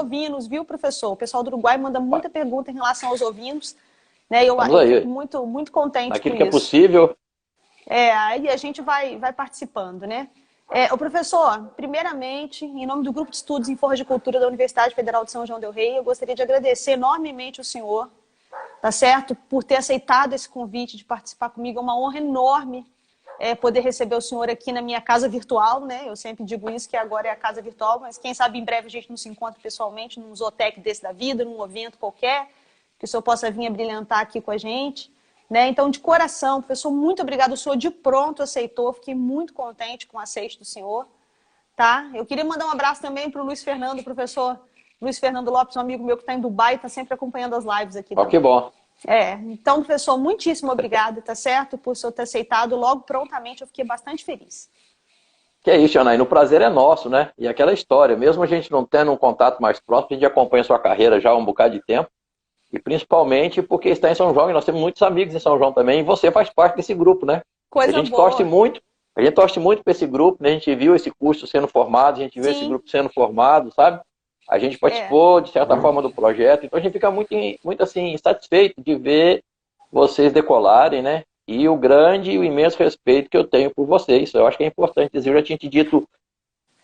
ovinos, viu, professor? O pessoal do Uruguai manda muita pergunta em relação aos ovinos, né? Eu fico muito contente naquilo com que isso. é possível. Aí a gente vai participando, né? O professor, primeiramente, em nome do Grupo de Estudos em Forragicultura da Universidade Federal de São João del Rei, eu gostaria de agradecer enormemente o senhor, tá certo? Por ter aceitado esse convite de participar comigo. É uma honra enorme poder receber o senhor aqui na minha casa virtual, né? Eu sempre digo isso, que agora é a casa virtual, mas quem sabe em breve a gente não se encontra pessoalmente num Zootec desse da vida, num evento qualquer, que o senhor possa vir a brilhantar aqui com a gente. Né? Então, de coração, professor, muito obrigado. O senhor de pronto aceitou, fiquei muito contente com o aceite do senhor. Tá? Eu queria mandar um abraço também para o Luiz Fernando, professor Luiz Fernando Lopes, um amigo meu que está em Dubai, está sempre acompanhando as lives aqui. Ó, que bom. Então, professor, muitíssimo obrigado, tá certo? Por o senhor ter aceitado logo prontamente, eu fiquei bastante feliz. Que é isso, Janaína, o prazer é nosso, né? E aquela história, mesmo a gente não tendo um contato mais próximo, a gente acompanha a sua carreira já há um bocado de tempo. E principalmente porque está em São João e nós temos muitos amigos em São João também. E você faz parte desse grupo, né? Coisa a gente boa. torce muito. A gente torce muito para esse grupo, né? A gente viu esse curso sendo formado, a gente viu esse grupo sendo formado, sabe? A gente participou, de certa forma, do projeto. Então a gente fica muito assim, satisfeito de ver vocês decolarem, né? E o grande e o imenso respeito que eu tenho por vocês. Eu acho que é importante dizer. Eu já tinha te dito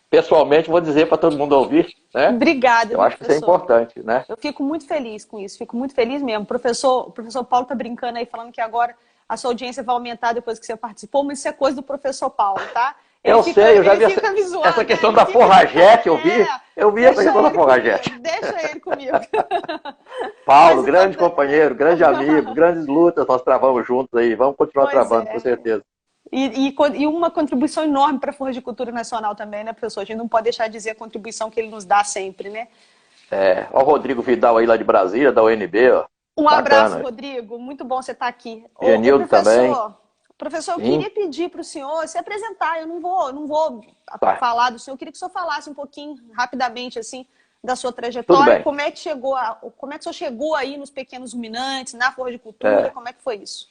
pessoalmente, vou dizer para todo mundo ouvir, né? Obrigada, eu acho que isso é importante, né? Eu fico muito feliz com isso, fico muito feliz mesmo. O professor Paulo tá brincando aí, falando que agora a sua audiência vai aumentar depois que você participou, mas isso é coisa do professor Paulo, tá? Eu sei, eu já vi essa questão da forragete, eu vi essa questão da forragete. Deixa ele comigo. Paulo, grande companheiro, grande amigo, grandes lutas nós travamos juntos aí, vamos continuar travando, com certeza. E uma contribuição enorme para a Forragicultura Nacional também, né, professor? A gente não pode deixar de dizer a contribuição que ele nos dá sempre, né? Ó o Rodrigo Vidal aí lá de Brasília, da UNB, ó. Um abraço, Rodrigo. Muito bom você estar aqui. Genildo também. Professor, eu queria pedir para o senhor se apresentar. Eu não vou falar do senhor. Eu queria que o senhor falasse um pouquinho, rapidamente, assim, da sua trajetória. Como é que o senhor chegou aí nos pequenos ruminantes, na forragicultura? Como é que foi isso?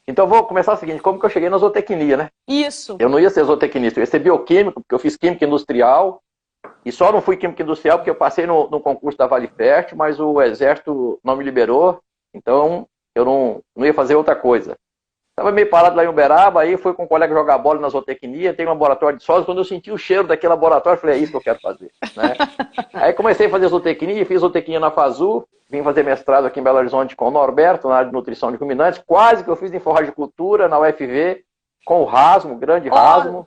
Então, vou começar o seguinte, como que eu cheguei na zootecnia, né? Isso. Eu não ia ser zootecnista, eu ia ser bioquímico, porque eu fiz química industrial, e só não fui química industrial porque eu passei no concurso da Vale Fértil, mas o Exército não me liberou, então eu não ia fazer outra coisa. Estava meio parado lá em Uberaba, aí fui com um colega jogar bola na zootecnia, tem um laboratório de sólidos, quando eu senti o cheiro daquele laboratório, eu falei, é isso que eu quero fazer, né? Aí comecei a fazer zootecnia, fiz zootecnia na FASU, vim fazer mestrado aqui em Belo Horizonte com o Norberto, na área de nutrição de ruminantes, quase que eu fiz em forragicultura na UFV, com o Rasmo, grande Rasmo. O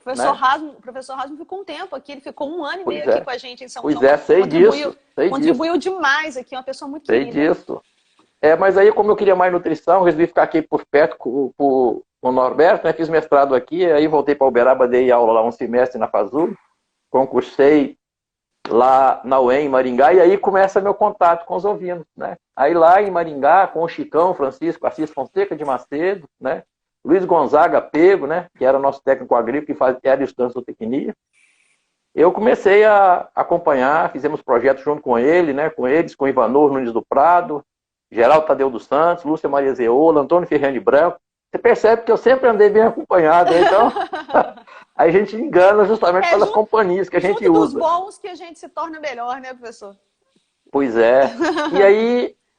professor Rasmo ficou um tempo aqui, ele ficou 1 ano e meio aqui com a gente em São João. Pois é, sei disso. Contribuiu demais aqui, uma pessoa muito querida. Sei disso. Mas aí, como eu queria mais nutrição, resolvi ficar aqui por perto com o Norberto, né? Fiz mestrado aqui, aí voltei para Uberaba, dei aula lá um semestre na FASU, concursei lá na UEM, em Maringá, e aí começa meu contato com os ovinos, né? Aí lá em Maringá, com o Chicão, Francisco Assis Fonseca de Macedo, né? Luiz Gonzaga Pego, né? Que era nosso técnico agrícola, que era estudante de zootecnia. Eu comecei a acompanhar, fizemos projetos junto com ele, né? Com eles, com Ivanor Nunes do Prado, Geraldo Tadeu dos Santos, Lúcia Maria Zeola, Antônio Ferreira de Branco. Você percebe que eu sempre andei bem acompanhado, né? Então aí a gente engana justamente pelas companhias que a gente usa. Dos bons que a gente se torna melhor, né, professor? Pois é.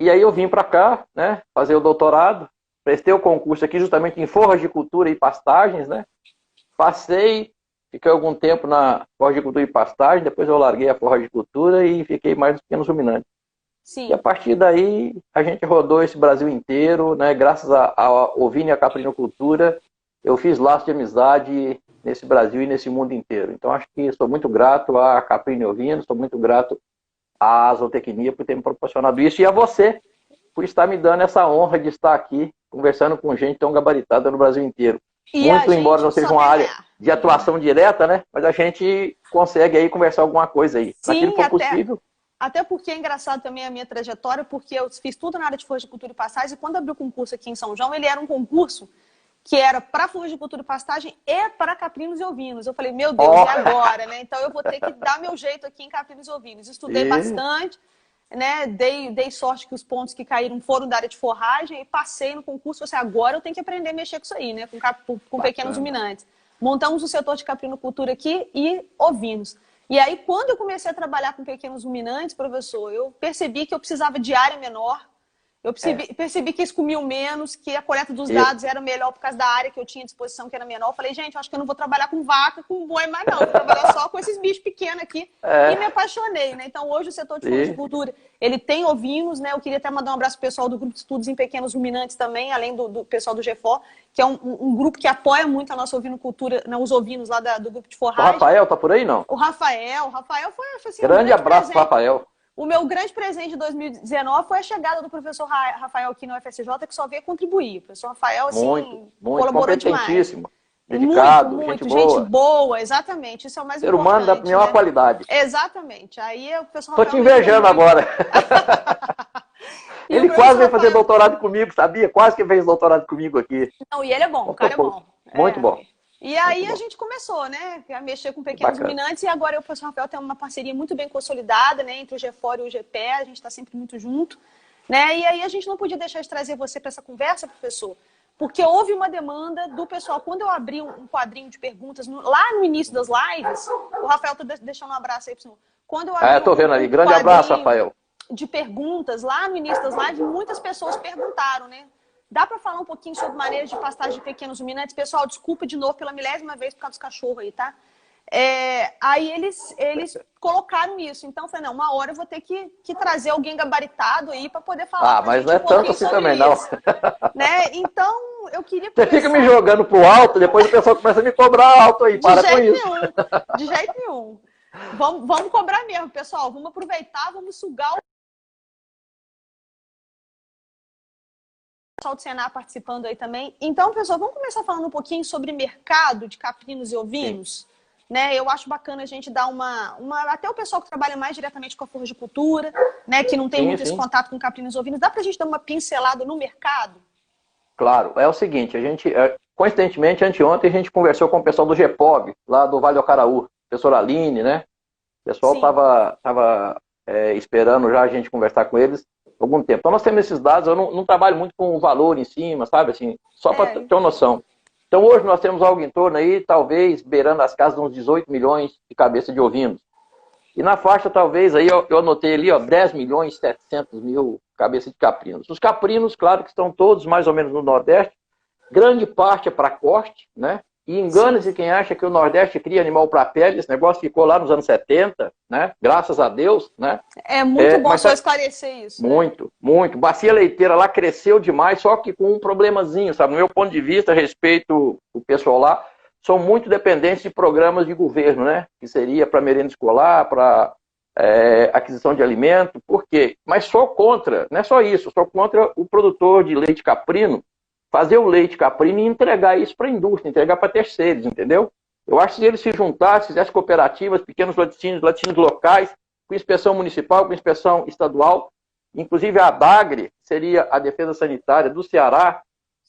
E aí eu vim para cá, né, fazer o doutorado, prestei o concurso aqui justamente em forragicultura e pastagens, né? Passei, fiquei algum tempo na forragicultura e pastagem, depois eu larguei a forragicultura e fiquei mais nos pequenos ruminantes. Sim. E a partir daí a gente rodou esse Brasil inteiro, né? Graças a ovina e a caprinocultura, eu fiz laço de amizade nesse Brasil e nesse mundo inteiro. Então acho que sou muito grato a Caprino e Ovino, sou muito grato à zootecnia por ter me proporcionado isso e a você por estar me dando essa honra de estar aqui conversando com gente tão gabaritada no Brasil inteiro. Muito embora não seja uma área de atuação direta, né? Mas a gente consegue aí conversar alguma coisa aí. Sim, naquilo que for possível. Até porque é engraçado também a minha trajetória, porque eu fiz tudo na área de forragicultura e pastagem, e quando abri o concurso aqui em São João, ele era um concurso que era para forragicultura e pastagem e para caprinos e ovinos. Eu falei, meu Deus, e agora, né? Então eu vou ter que dar meu jeito aqui em caprinos e ovinos. Estudei bastante, né? Dei sorte que os pontos que caíram foram da área de forragem e passei no concurso. Falei, agora eu tenho que aprender a mexer com isso aí, né? Com pequenos ruminantes. Montamos o setor de caprinocultura aqui e ovinos. E aí, quando eu comecei a trabalhar com pequenos ruminantes, professor, eu percebi que eu precisava de área menor. Eu percebi que eles comiam menos, que a coleta dos dados era melhor por causa da área que eu tinha à disposição, que era menor. Eu falei, gente, eu acho que eu não vou trabalhar com vaca, com boi mais não. Vou trabalhar só com esses bichos pequenos aqui. E me apaixonei, né? Então, hoje o setor de fruticultura, ele tem ovinos, né? Eu queria até mandar um abraço pro pessoal do Grupo de Estudos em Pequenos Ruminantes também, além do pessoal do GFOR, que é um grupo que apoia muito a nossa ovinocultura, os ovinos lá do grupo de forragem. O Rafael tá por aí, não? O Rafael foi assim, grande abraço pro Rafael. O meu grande presente de 2019 foi a chegada do professor Rafael aqui no UFSJ, que só veio contribuir. O professor Rafael, assim, muito colaborou competentíssimo, demais. dedicado, muito, gente boa, exatamente. Isso é o mais ser importante. Ser humano da melhor qualidade. Exatamente. Aí o professor Rafael... Tô te invejando agora. Ele quase veio fazer doutorado comigo, sabia? Quase que fez doutorado comigo aqui. Não, e ele é bom, o cara é bom. Muito bom. E aí a gente começou, né, a mexer com pequenos ruminantes, e agora eu e o professor Rafael tem uma parceria muito bem consolidada, né, entre o GFOR e o GPE, a gente está sempre muito junto, né, e aí a gente não podia deixar de trazer você para essa conversa, professor, porque houve uma demanda do pessoal. Quando eu abri um quadrinho de perguntas, lá no início das lives, o Rafael tá deixando um abraço aí pro senhor. Quando eu abri tô vendo ali, grande abraço, Rafael. De perguntas, lá no início das lives, muitas pessoas perguntaram, né, dá para falar um pouquinho sobre maneiras de pastagem de pequenos ruminantes? Pessoal, desculpa de novo pela milésima vez por causa dos cachorros aí, tá? Aí eles colocaram isso. Então, eu falei, não, uma hora eu vou ter que trazer alguém gabaritado aí para poder falar. Mas não é tanto assim também, não. Né? Então, eu queria... Você fica me jogando pro alto, depois o pessoal começa a me cobrar alto aí. Para com isso. De jeito nenhum. Vamos cobrar mesmo, pessoal. Vamos aproveitar, vamos sugar o pessoal do Senar participando aí também. Então, pessoal, vamos começar falando um pouquinho sobre mercado de caprinos e ovinos. Né? Eu acho bacana a gente dar até o pessoal que trabalha mais diretamente com a forjicultura, né, que não tem muito esse contato com caprinos e ovinos, dá pra gente dar uma pincelada no mercado? Claro, é o seguinte, a gente, coincidentemente, anteontem a gente conversou com o pessoal do GEPOB, lá do Vale do Acaraú, professor Aline, né? O pessoal estava esperando já a gente conversar com eles há algum tempo. Então nós temos esses dados, eu não trabalho muito com o valor em cima, sabe? Assim, só para ter uma noção. Então hoje nós temos algo em torno aí, talvez, beirando as casas de uns 18 milhões de cabeças de ovinos. E na faixa, talvez, aí eu anotei ali, 10 milhões e 700 mil cabeças de caprinos. Os caprinos, claro que estão todos mais ou menos no Nordeste, grande parte é para corte, né? E engana-se quem acha que o Nordeste cria animal para pele, esse negócio ficou lá nos anos 70, né? Graças a Deus, né? É muito bom só esclarecer isso. Muito, né? Muito. Bacia leiteira lá cresceu demais, só que com um problemazinho, sabe? No meu ponto de vista, a respeito o pessoal lá, são muito dependentes de programas de governo, né? Que seria para merenda escolar, para aquisição de alimento. Por quê? Mas sou contra, não é só isso, sou contra o produtor de leite caprino fazer o leite caprino e entregar isso para a indústria, entregar para terceiros, entendeu? Eu acho que se eles se juntassem, fizessem cooperativas, pequenos laticínios locais, com inspeção municipal, com inspeção estadual, inclusive a ADAGRE, que seria a Defesa Sanitária do Ceará,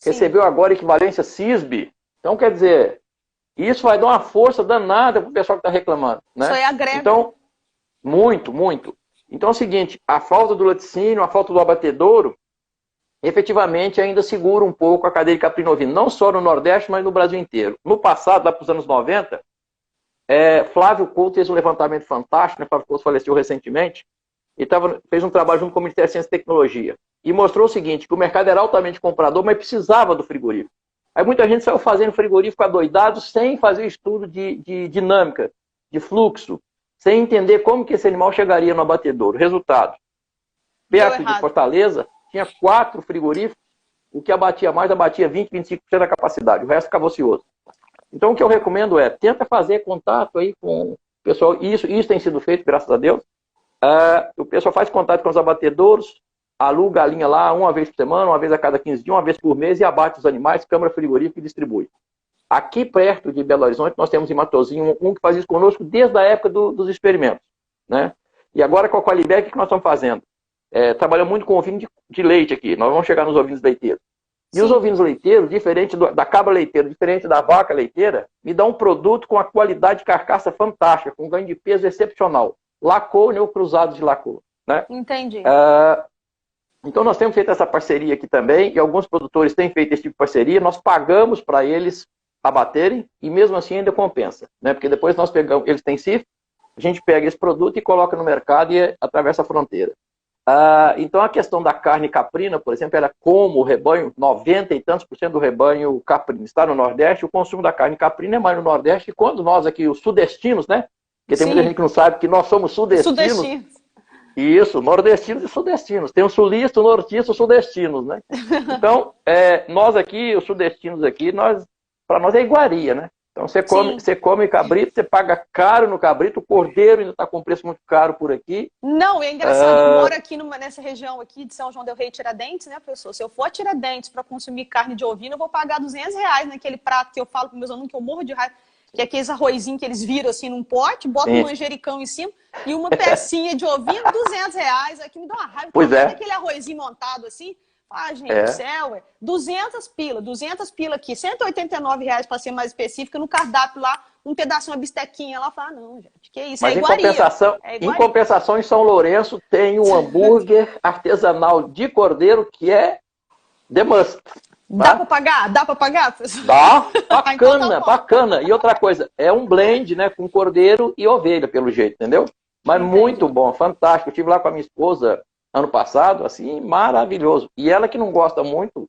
recebeu agora equivalência CISB. Então, quer dizer, isso vai dar uma força danada para o pessoal que está reclamando. Né? Isso aí agrega. Então, muito, muito. Então é o seguinte, a falta do laticínio, a falta do abatedouro, efetivamente ainda segura um pouco a cadeia de caprino ovino, não só no Nordeste, mas no Brasil inteiro. No passado, lá para os anos 90, Flávio Couto fez um levantamento fantástico, né? Flávio Couto faleceu recentemente, e fez um trabalho junto com o Ministério da Ciência e Tecnologia, e mostrou o seguinte, que o mercado era altamente comprador, mas precisava do frigorífico. Aí muita gente saiu fazendo frigorífico adoidado, sem fazer estudo de dinâmica, de fluxo, sem entender como que esse animal chegaria no abatedouro. Resultado, perto de Fortaleza, tinha 4 frigoríficos, o que abatia 20, 25% da capacidade, o resto ficava ocioso. Então o que eu recomendo tenta fazer contato aí com o pessoal, e isso tem sido feito, graças a Deus. O pessoal faz contato com os abatedouros, aluga a linha lá uma vez por semana, uma vez a cada 15 dias, uma vez por mês, e abate os animais, câmara frigorífica e distribui. Aqui perto de Belo Horizonte, nós temos em Matozinho um que faz isso conosco desde a época dos experimentos. Né? E agora com a Qualibec, o que nós estamos fazendo? Trabalhamos muito com ovino de leite aqui. Nós vamos chegar nos ovinos leiteiros. E os ovinos leiteiros, diferente da cabra leiteira, diferente da vaca leiteira, me dá um produto com a qualidade de carcaça fantástica, com ganho de peso excepcional. Lacou, neocruzado de lacou. Né? Entendi. Então nós temos feito essa parceria aqui também, e alguns produtores têm feito esse tipo de parceria. Nós pagamos para eles abaterem, e mesmo assim ainda compensa. Né? Porque depois nós pegamos, eles têm CIF, a gente pega esse produto e coloca no mercado e atravessa a fronteira. Então, a questão da carne caprina, por exemplo, era como o rebanho, 90 e tantos % do rebanho caprino está no Nordeste, o consumo da carne caprina é mais no Nordeste, e quando nós aqui, os sudestinos, né? Porque tem muita gente que não sabe que nós somos sudestinos. Isso, nordestinos e sudestinos. Tem o sulista, o nortista, os sudestinos, né? Então, nós aqui, os sudestinos aqui, para nós é iguaria, né? Então, você come cabrito, você paga caro no cabrito, o cordeiro ainda está com preço muito caro por aqui. Não, é engraçado, eu moro aqui nessa região aqui de São João del Rei e Tiradentes, né, professor? Se eu for a Tiradentes para consumir carne de ovino, eu vou pagar R$ 200 naquele prato que eu falo para meus alunos que eu morro de raiva, que é aqueles arrozinhos que eles viram assim num pote, botam um manjericão em cima e uma pecinha de ovino, R$ 200. Aqui me dá uma raiva. Pois é. Aquele arrozinho montado assim. Gente do céu, 200 pila aqui, R$ 189 para ser mais específica, no cardápio lá, um pedacinho, uma bistequinha lá, fala, não, gente, que isso, mas iguaria. Em compensação, em São Lourenço tem um hambúrguer artesanal de cordeiro que é the must. Dá para pagar? Dá para pagar, professor? Dá, bacana, então tá bacana. E outra coisa, é um blend, né, com cordeiro e ovelha, pelo jeito, entendeu? Mas muito bom, fantástico. Eu estive lá com a minha esposa ano passado, assim, maravilhoso. E ela que não gosta muito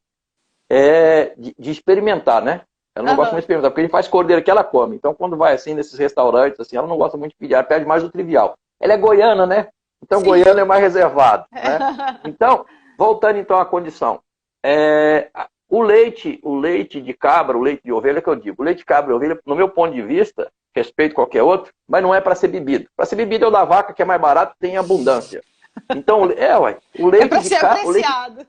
de experimentar, né? Ela não gosta muito de experimentar, porque ele faz cordeiro que ela come. Então, quando vai, assim, nesses restaurantes, assim, ela não gosta muito de pedir, ela pede mais do trivial. Ela é goiana, né? Então, goiano é mais reservado, né? Então, voltando, então, à condição. O leite de cabra, o leite de ovelha, que eu digo, o leite de cabra e ovelha, no meu ponto de vista, respeito qualquer outro, mas não é para ser bebido. Para ser bebido é o da vaca, que é mais barato, tem abundância. Então, o leite para ser apreciado.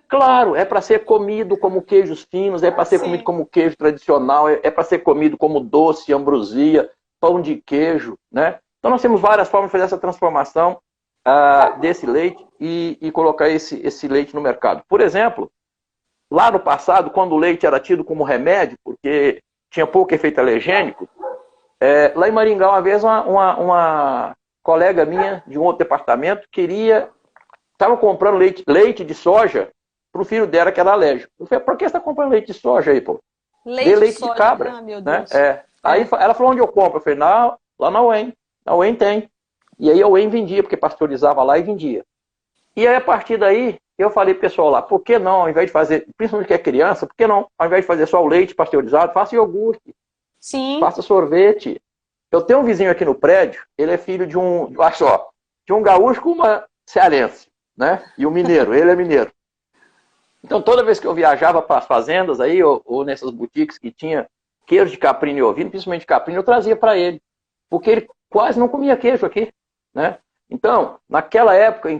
Claro, é para ser comido como queijos finos, é para ser comido como queijo tradicional, é para ser comido como doce, ambrosia, pão de queijo, né? Então, nós temos várias formas de fazer essa transformação desse leite e colocar esse leite no mercado. Por exemplo, lá no passado, quando o leite era tido como remédio, porque tinha pouco efeito alergênico, lá em Maringá, uma vez, uma colega minha de um outro departamento estava comprando leite de soja para o filho dela que era alérgico. Eu falei, por que você está comprando leite de soja aí, pô? Leite de cabra. Meu Deus. Né? Aí ela falou, onde eu compro? Eu falei, não, lá na UEM. Na UEM tem. E aí a UEM vendia, porque pasteurizava lá e vendia. E aí, a partir daí, eu falei pro pessoal lá, por que não, ao invés de fazer, principalmente que é criança, por que não, ao invés de fazer só o leite pasteurizado, faça iogurte. Sim. Faça sorvete. Eu tenho um vizinho aqui no prédio, ele é filho de um gaúcho com uma cearense, né? E um mineiro, ele é mineiro. Então, toda vez que eu viajava para as fazendas aí, ou nessas boutiques que tinha queijo de caprino e ovino, principalmente caprino, eu trazia para ele. Porque ele quase não comia queijo aqui, né? Então, naquela época em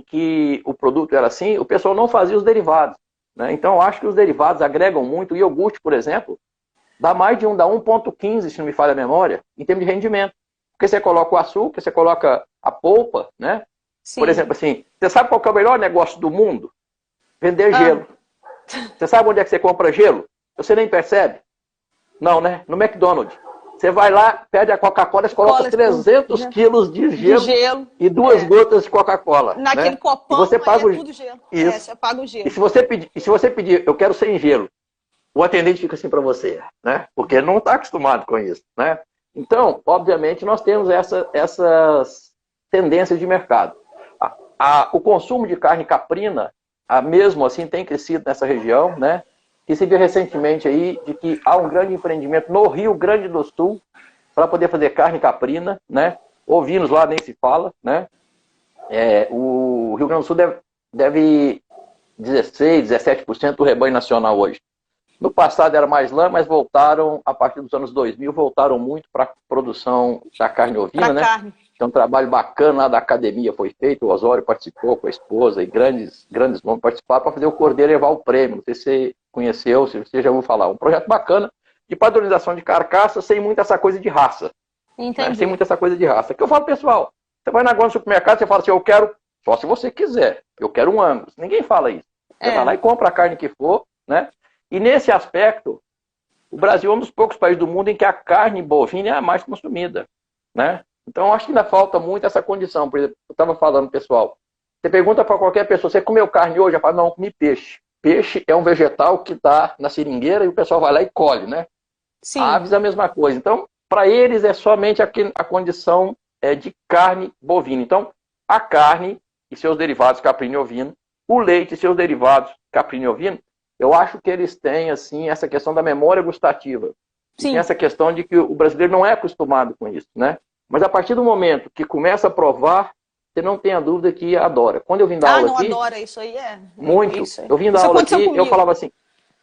que o produto era assim, o pessoal não fazia os derivados, né? Então, eu acho que os derivados agregam muito. O iogurte, por exemplo, dá 1,15, se não me falha a memória, em termos de rendimento. Porque você coloca o açúcar, você coloca a polpa, né? Sim. Por exemplo, assim, você sabe qual que é o melhor negócio do mundo? Vender gelo. Você sabe onde é que você compra gelo? Você nem percebe? Não, né? No McDonald's. Você vai lá, pede a Coca-Cola, você coloca 300 quilos de gelo e 2 gotas de Coca-Cola. Naquele copão, você paga tudo gelo. Isso. Você paga o gelo. E se você pedir, eu quero sem gelo, o atendente fica assim para você, né? Porque ele não está acostumado com isso, né? Então, obviamente, nós temos essas tendências de mercado. O consumo de carne caprina, mesmo assim, tem crescido nessa região, né? E se viu recentemente aí de que há um grande empreendimento no Rio Grande do Sul para poder fazer carne caprina, né? Ovinos lá nem se fala, né? O Rio Grande do Sul deve 16, 17% do rebanho nacional hoje. No passado era mais lã, mas voltaram, a partir dos anos 2000, voltaram muito para a produção da carne ovina, né? Carne. Então, um trabalho bacana lá da academia foi feito, o Osório participou com a esposa e grandes nomes participaram para fazer o cordeiro levar o prêmio. Não sei se você conheceu, se você já ouviu falar. Um projeto bacana de padronização de carcaça sem muita essa coisa de raça. Entendi. Né? Sem muita essa coisa de raça. Que eu falo, pessoal, você vai no supermercado, você fala assim, eu quero, só se você quiser, eu quero um Angus. Ninguém fala isso. Você vai lá e compra a carne que for, né? E nesse aspecto, o Brasil é um dos poucos países do mundo em que a carne bovina é a mais consumida, né? Então, acho que ainda falta muito essa condição. Por exemplo, eu estava falando, pessoal, você pergunta para qualquer pessoa, você comeu carne hoje? Eu falo, não, comi peixe. Peixe é um vegetal que está na seringueira e o pessoal vai lá e colhe, né? Sim. Aves é a mesma coisa. Então, para eles é somente a condição de carne bovina. Então, a carne e seus derivados caprino e ovino, o leite e seus derivados caprino e ovino, eu acho que eles têm, assim, essa questão da memória gustativa. Sim. Tem essa questão de que o brasileiro não é acostumado com isso, né? Mas a partir do momento que começa a provar, você não tem a dúvida que adora. Quando eu vim dar aula aqui... adora, isso aí muito. Isso aí. Eu vim dar aula aqui, eu falava assim,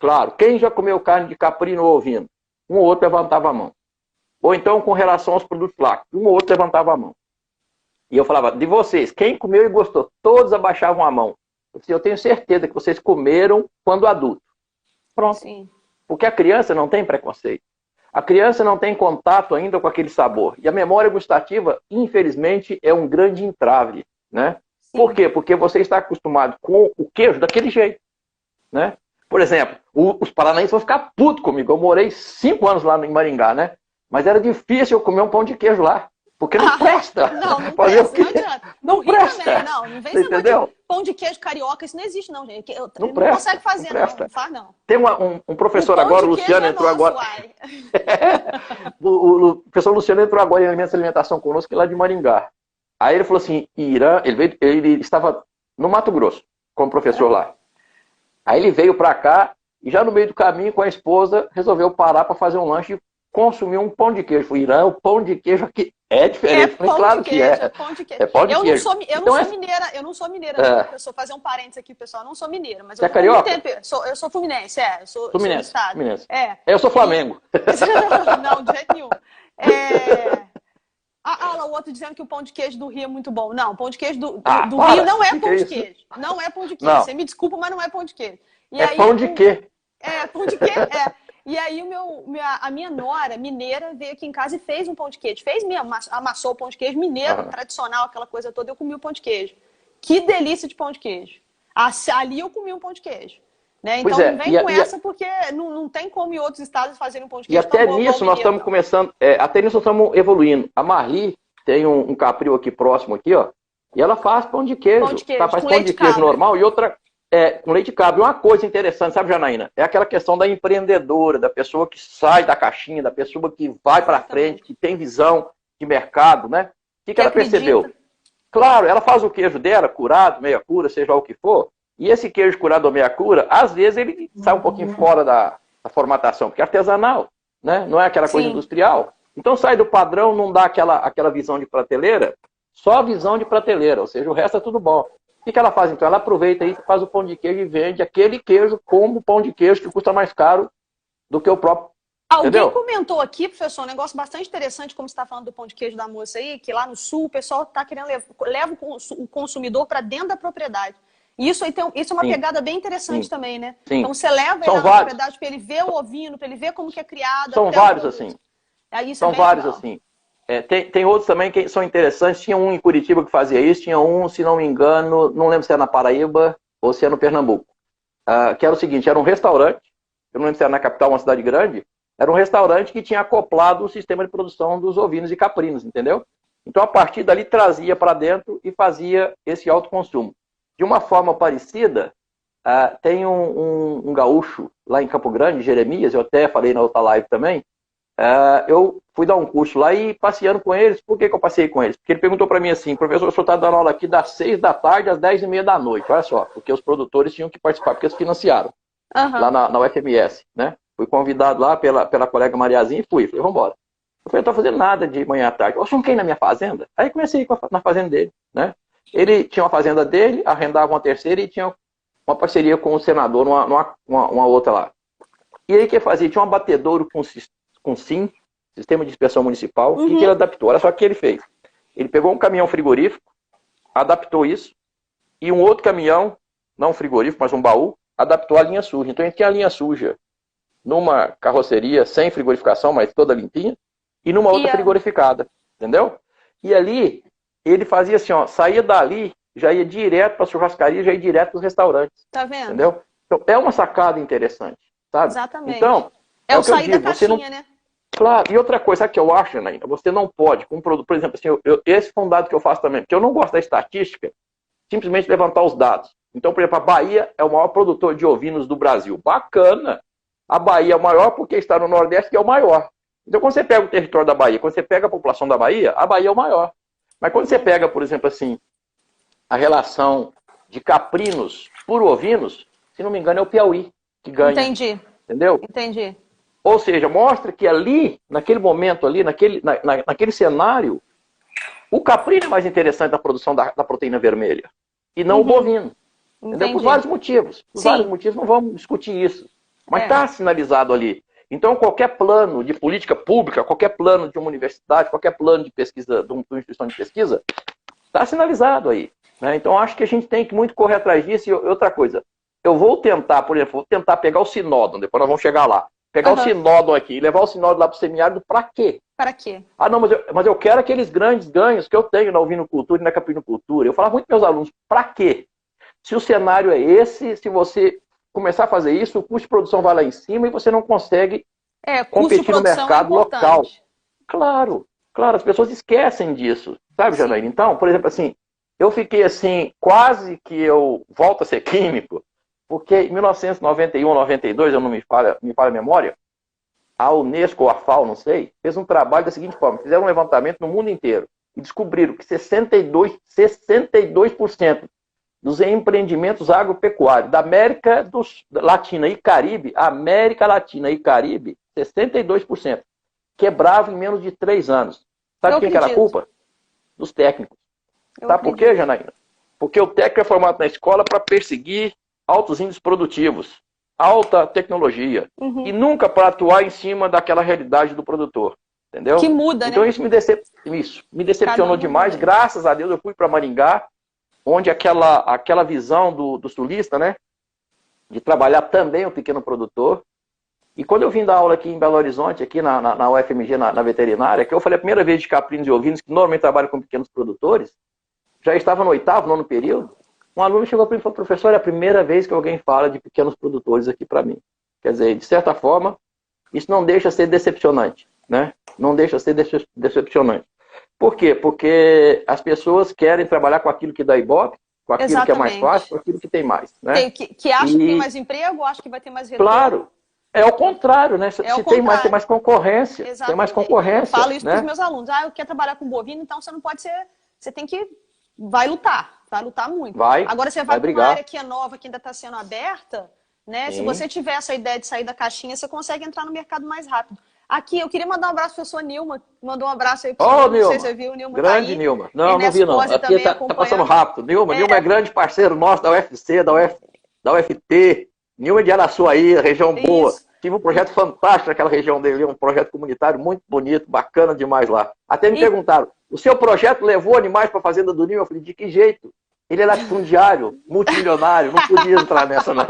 claro, quem já comeu carne de caprino ou ovino? Um ou outro levantava a mão. Ou então, com relação aos produtos lácteos, um ou outro levantava a mão. E eu falava, de vocês, quem comeu e gostou? Todos abaixavam a mão. Eu tenho certeza que vocês comeram quando adulto. Pronto. Sim. Porque a criança não tem preconceito. A criança não tem contato ainda com aquele sabor. E a memória gustativa, infelizmente, é um grande entrave, né? Sim. Por quê? Porque você está acostumado com o queijo daquele jeito, né? Por exemplo, os paranaenses vão ficar putos comigo. Eu morei 5 anos lá em Maringá, né? Mas era difícil eu comer um pão de queijo lá. Porque não presta. Não presta, não adianta. Não presta. Também, não vem esse negócio de pão de queijo carioca, isso não existe não, gente. Não consegue fazer, não faz não. Tem um professor agora, o Luciano entrou agora. O professor Luciano entrou agora em alimentação conosco, lá de Maringá. Aí ele falou assim, Irã, ele estava no Mato Grosso, como professor lá. Aí ele veio para cá e já no meio do caminho com a esposa resolveu parar para fazer um lanche e consumir um pão de queijo. Falei, Irã, o pão de queijo aqui é diferente. Falei, claro que é. Pão de queijo. É pão de queijo. Eu não sou mineira, eu sou fazer um parênteses aqui, pessoal, eu não sou mineira, mas você é carioca? Eu sou fluminense, eu sou Fluminense, do estado. Fluminense. Eu sou Flamengo. Não, de jeito nenhum. O outro dizendo que o pão de queijo do Rio é muito bom. Não, o pão de queijo do Rio não é pão de queijo. Não é pão de queijo. Você me desculpa, mas não é pão de queijo. Pão de quê? Pão de quê? E aí a minha nora, mineira, veio aqui em casa e fez um pão de queijo. Amassou o pão de queijo mineiro, tradicional, aquela coisa toda. Eu comi o pão de queijo. Que delícia de pão de queijo. Ali eu comi um pão de queijo. Né? Então não vem com essa, porque não tem como em outros estados fazerem um pão de queijo. E até nisso nós estamos começando, até nisso nós estamos evoluindo. A Marli tem um capril aqui próximo, aqui, ó, e ela faz pão de queijo. Faz pão de queijo normal e outra com leite de cabra. Uma coisa interessante, sabe, Janaína? É aquela questão da empreendedora, da pessoa que sai da caixinha, da pessoa que vai para frente, que tem visão de mercado, né? O que ela percebeu? Claro, ela faz o queijo dela, curado, meia cura, seja lá o que for. E esse queijo curado ou meia cura, às vezes ele sai um pouquinho fora da formatação, porque é artesanal, né? Não é aquela coisa industrial. Então sai do padrão, não dá aquela visão de prateleira, só a visão de prateleira, ou seja, o resto é tudo bom. O que ela faz então? Ela aproveita isso, faz o pão de queijo e vende aquele queijo como pão de queijo que custa mais caro do que o próprio. Alguém comentou aqui, professor, um negócio bastante interessante, como você está falando do pão de queijo da moça aí, que lá no sul o pessoal está querendo leva o consumidor para dentro da propriedade. E isso é uma pegada bem interessante também, né? Sim. Então você leva ele na propriedade para ele ver o ovino, para ele ver como que é criado. São vários assim. São vários assim. Tem outros também que são interessantes. Tinha um em Curitiba que fazia isso, tinha um, se não me engano, não lembro se era na Paraíba ou se era no Pernambuco. Que era o seguinte, era um restaurante, eu não lembro se era na capital, uma cidade grande, era um restaurante que tinha acoplado o sistema de produção dos ovinos e caprinos, entendeu? Então, a partir dali, trazia para dentro e fazia esse autoconsumo. De uma forma parecida, tem um gaúcho lá em Campo Grande, Jeremias, eu até falei na outra live também, eu fui dar um curso lá e passeando com eles. Por que eu passei com eles? Porque ele perguntou para mim assim, professor, o senhor está dando aula aqui das 6 da tarde às 10h30 da noite, olha só, porque os produtores tinham que participar, porque eles financiaram, lá na UFMS, né? Fui convidado lá pela colega Mariazinha e fui. Falei, vamos embora. Eu falei, eu não estou fazendo nada de manhã à tarde. Eu não quer ir na minha fazenda? Aí comecei a ir na fazenda dele, né? Ele tinha uma fazenda dele, arrendava uma terceira e tinha uma parceria com o senador, uma outra lá. E aí o que fazia? Tinha um abatedouro com SIM, Sistema de Inspeção Municipal, que ele adaptou. Olha só o que ele fez. Ele pegou um caminhão frigorífico, adaptou isso, e um outro caminhão, não um frigorífico, mas um baú, adaptou a linha suja. Então ele tinha a linha suja numa carroceria sem frigorificação, mas toda limpinha, e numa outra frigorificada, entendeu? E ali, ele fazia assim, ó, saía dali, já ia direto para a churrascaria, já ia direto para os restaurantes. Tá vendo? Entendeu? Então, é uma sacada interessante, sabe? Exatamente. Então, o sair da caixinha, né? Claro, e outra coisa, sabe o que eu acho, Anaína? Você não pode, com um produto, por exemplo, assim, esse foi um dado que eu faço também, porque eu não gosto da estatística, simplesmente levantar os dados. Então, por exemplo, a Bahia é o maior produtor de ovinos do Brasil. Bacana! A Bahia é o maior porque está no Nordeste, que é o maior. Então, quando você pega o território da Bahia, quando você pega a população da Bahia, a Bahia é o maior. Mas quando você pega, por exemplo, assim, a relação de caprinos por ovinos, se não me engano, é o Piauí que ganha. Entendi. Entendeu? Entendi. Ou seja, mostra que ali, naquele momento, ali, naquele cenário, o caprino é mais interessante na produção da proteína vermelha e não o bovino. Entendeu? Por vários motivos. Por vários motivos, não vamos discutir isso. Mas está sinalizado ali. Então, qualquer plano de política pública, qualquer plano de uma universidade, qualquer plano de pesquisa, de uma instituição de pesquisa, está sinalizado aí. Né? Então, acho que a gente tem que muito correr atrás disso. E outra coisa, eu vou tentar, por exemplo, vou tentar pegar o sinódon, depois nós vamos chegar lá. Pegar o sinódon aqui e levar o sinódon lá para o semiárido, para quê? Para quê? Ah, não, mas eu quero aqueles grandes ganhos que eu tenho na ovinocultura e na caprinocultura. Eu falava muito para meus alunos, para quê? Se o cenário é esse, se você começar a fazer isso, o custo de produção vai lá em cima e você não consegue competir no mercado local. Claro, as pessoas esquecem disso, sabe, Janaína? Então, por exemplo, assim, eu fiquei assim, quase que eu volto a ser químico, porque em 1991, 92, eu não me falha a memória, a Unesco ou a FAO, não sei, fez um trabalho da seguinte forma, fizeram um levantamento no mundo inteiro e descobriram que 62% dos empreendimentos agropecuários da América Latina e Caribe, América Latina e Caribe, 62%, quebravam em menos de 3 anos. Sabe quem que era a culpa? Dos técnicos. Sabe por quê, Janaína? Porque o técnico é formado na escola para perseguir altos índices produtivos, alta tecnologia, e nunca para atuar em cima daquela realidade do produtor. Entendeu? Que muda, então, né? Isso me decepcionou demais. Graças a Deus eu fui para Maringá, onde aquela visão do sulista, né, de trabalhar também o pequeno produtor. E quando eu vim dar aula aqui em Belo Horizonte, aqui na UFMG, na veterinária, que eu falei a primeira vez de caprinos e ovinos, que normalmente trabalham com pequenos produtores, já estava no 8º, 9º período, um aluno chegou para mim e falou, professor, é a primeira vez que alguém fala de pequenos produtores aqui para mim. Quer dizer, de certa forma, isso não deixa de ser decepcionante, né? Não deixa de ser decepcionante. Por quê? Porque as pessoas querem trabalhar com aquilo que dá ibope, com aquilo que é mais fácil, com aquilo que tem mais. Né? Que acha que tem mais emprego, acha que vai ter mais retorno. Claro, é o contrário, né? Se tem mais concorrência, exatamente. Tem mais concorrência. Eu falo isso né? para os meus alunos. Eu quero trabalhar com bovino, então você não pode ser... Você tem que... Vai lutar muito. Agora você vai para uma área que é nova, que ainda está sendo aberta, né? Se você tiver essa ideia de sair da caixinha, você consegue entrar no mercado mais rápido. Aqui, eu queria mandar um abraço para a professora Nilma. Mandou um abraço aí para você. Não sei se você viu, o Nilma grande tá aí. Nilma. Não vi não. Aqui tá passando rápido. Nilma é grande parceiro nosso da UFC, da UFT. Nilma de Araçuaí, região boa. Tive um projeto fantástico naquela região dele, um projeto comunitário muito bonito, bacana demais lá. Até me perguntaram, o seu projeto levou animais para a fazenda do Nilma? Eu falei, de que jeito? Ele é latifundiário, multimilionário, não podia entrar nessa, não.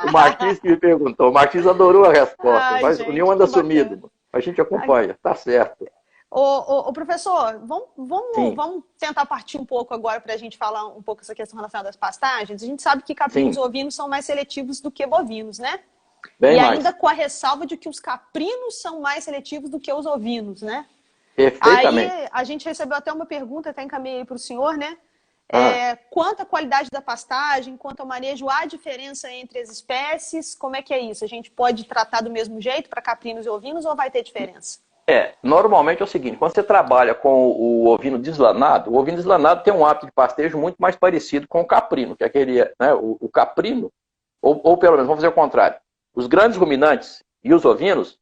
O Marquinhos que me perguntou. O Marquinhos adorou a resposta, mas o Nilma anda sumido. A gente acompanha, tá certo. Ô professor, vamos tentar partir um pouco agora para a gente falar um pouco essa questão relacionada às pastagens. A gente sabe que caprinos e ovinos são mais seletivos do que bovinos, né? Bem mais. Ainda com a ressalva de que os caprinos são mais seletivos do que os ovinos, né? Perfeitamente. Aí a gente recebeu até uma pergunta, até encaminhei para o senhor, né? Quanto à qualidade da pastagem, quanto ao manejo, há diferença entre as espécies? Como é que é isso? A gente pode tratar do mesmo jeito para caprinos e ovinos ou vai ter diferença? Normalmente é o seguinte, quando você trabalha com o ovino deslanado, o ovino deslanado tem um hábito de pastejo muito mais parecido com o caprino, que é aquele, né, o caprino, ou pelo menos, vamos fazer o contrário. Os grandes ruminantes e os ovinos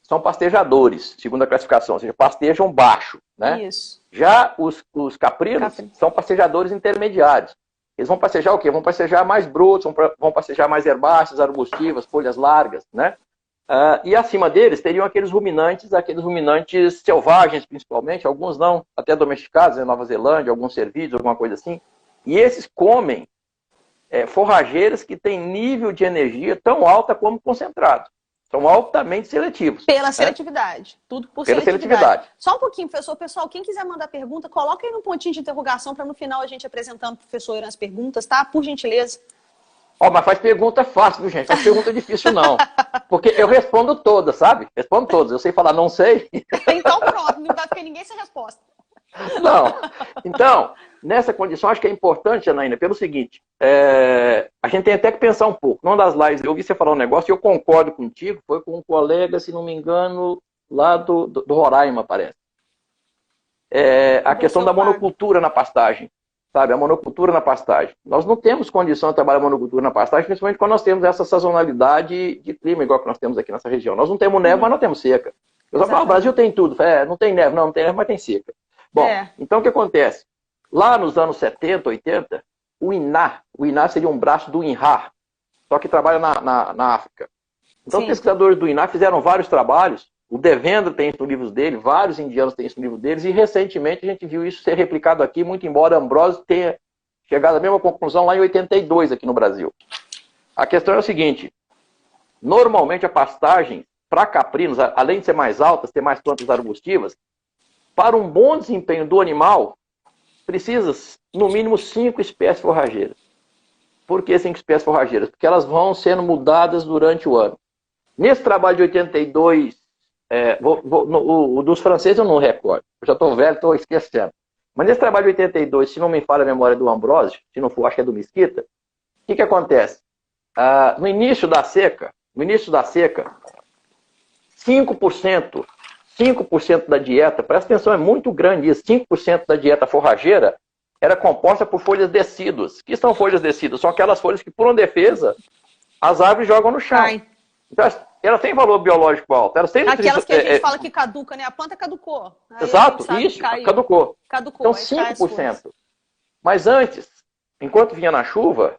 são pastejadores, segundo a classificação, ou seja, pastejam baixo, né? Isso. Já os caprinos são pastejadores intermediários. Eles vão pastejar o quê? Vão pastejar mais brotos, vão pastejar mais herbáceas, arbustivas, folhas largas, né? E acima deles teriam aqueles ruminantes selvagens, principalmente, alguns não, até domesticados, em Nova Zelândia, alguns cervídeos, alguma coisa assim. E esses comem forrageiras que têm nível de energia tão alta como concentrado. São altamente seletivos. Pela seletividade. Tudo por seletividade. Só um pouquinho, professor. Pessoal, quem quiser mandar pergunta, coloca aí no pontinho de interrogação para no final a gente apresentando para o professor as perguntas, tá? Por gentileza. Mas faz pergunta fácil, viu, gente? Faz pergunta difícil, não. Porque eu respondo todas, sabe? Respondo todas. Eu sei falar não sei. Então pronto, não vai ficar ninguém sem resposta. Não. Então, nessa condição, acho que é importante, Janaína, pelo seguinte, a gente tem até que pensar um pouco. Numa das lives, eu ouvi você falar um negócio e eu concordo contigo, foi com um colega, se não me engano, lá do Roraima, parece. a questão da monocultura na pastagem. Sabe, a monocultura na pastagem. Nós não temos condição de trabalhar monocultura na pastagem, principalmente quando nós temos essa sazonalidade de clima, igual que nós temos aqui nessa região. Nós não temos neve, mas nós temos seca. Eu só falo, o Brasil tem tudo. Não tem neve, não tem neve, mas tem seca. Bom, então o que acontece? Lá nos anos 70, 80, o INAH seria um braço do INRAR, só que trabalha na África. Então, os pesquisadores do INAH fizeram vários trabalhos. O Devendra tem isso no livro dele, vários indianos têm isso no livro deles, e recentemente a gente viu isso ser replicado aqui, muito embora Ambrose tenha chegado à mesma conclusão lá em 82 aqui no Brasil. A questão é o seguinte, normalmente a pastagem para caprinos, além de ser mais alta, ter mais plantas arbustivas, para um bom desempenho do animal, precisa no mínimo 5 espécies forrageiras. Por que 5 espécies forrageiras? Porque elas vão sendo mudadas durante o ano. Nesse trabalho de 82, o dos franceses eu não recordo. Eu já estou velho, estou esquecendo. Mas nesse trabalho de 82, se não me falha a memória do Ambrose, se não for, acho que é do Mesquita, o que acontece? No início da seca, 5% da dieta, presta atenção, é muito grande isso, 5% da dieta forrageira era composta por folhas decíduas. O que são folhas decíduas? São aquelas folhas que, por uma defesa, as árvores jogam no chão. Então, ela tem valor biológico alto. Ela tem aquelas que a gente fala que caduca, né? A planta caducou. Exato, isso, caducou. Então, 5%. Mas antes, enquanto vinha na chuva,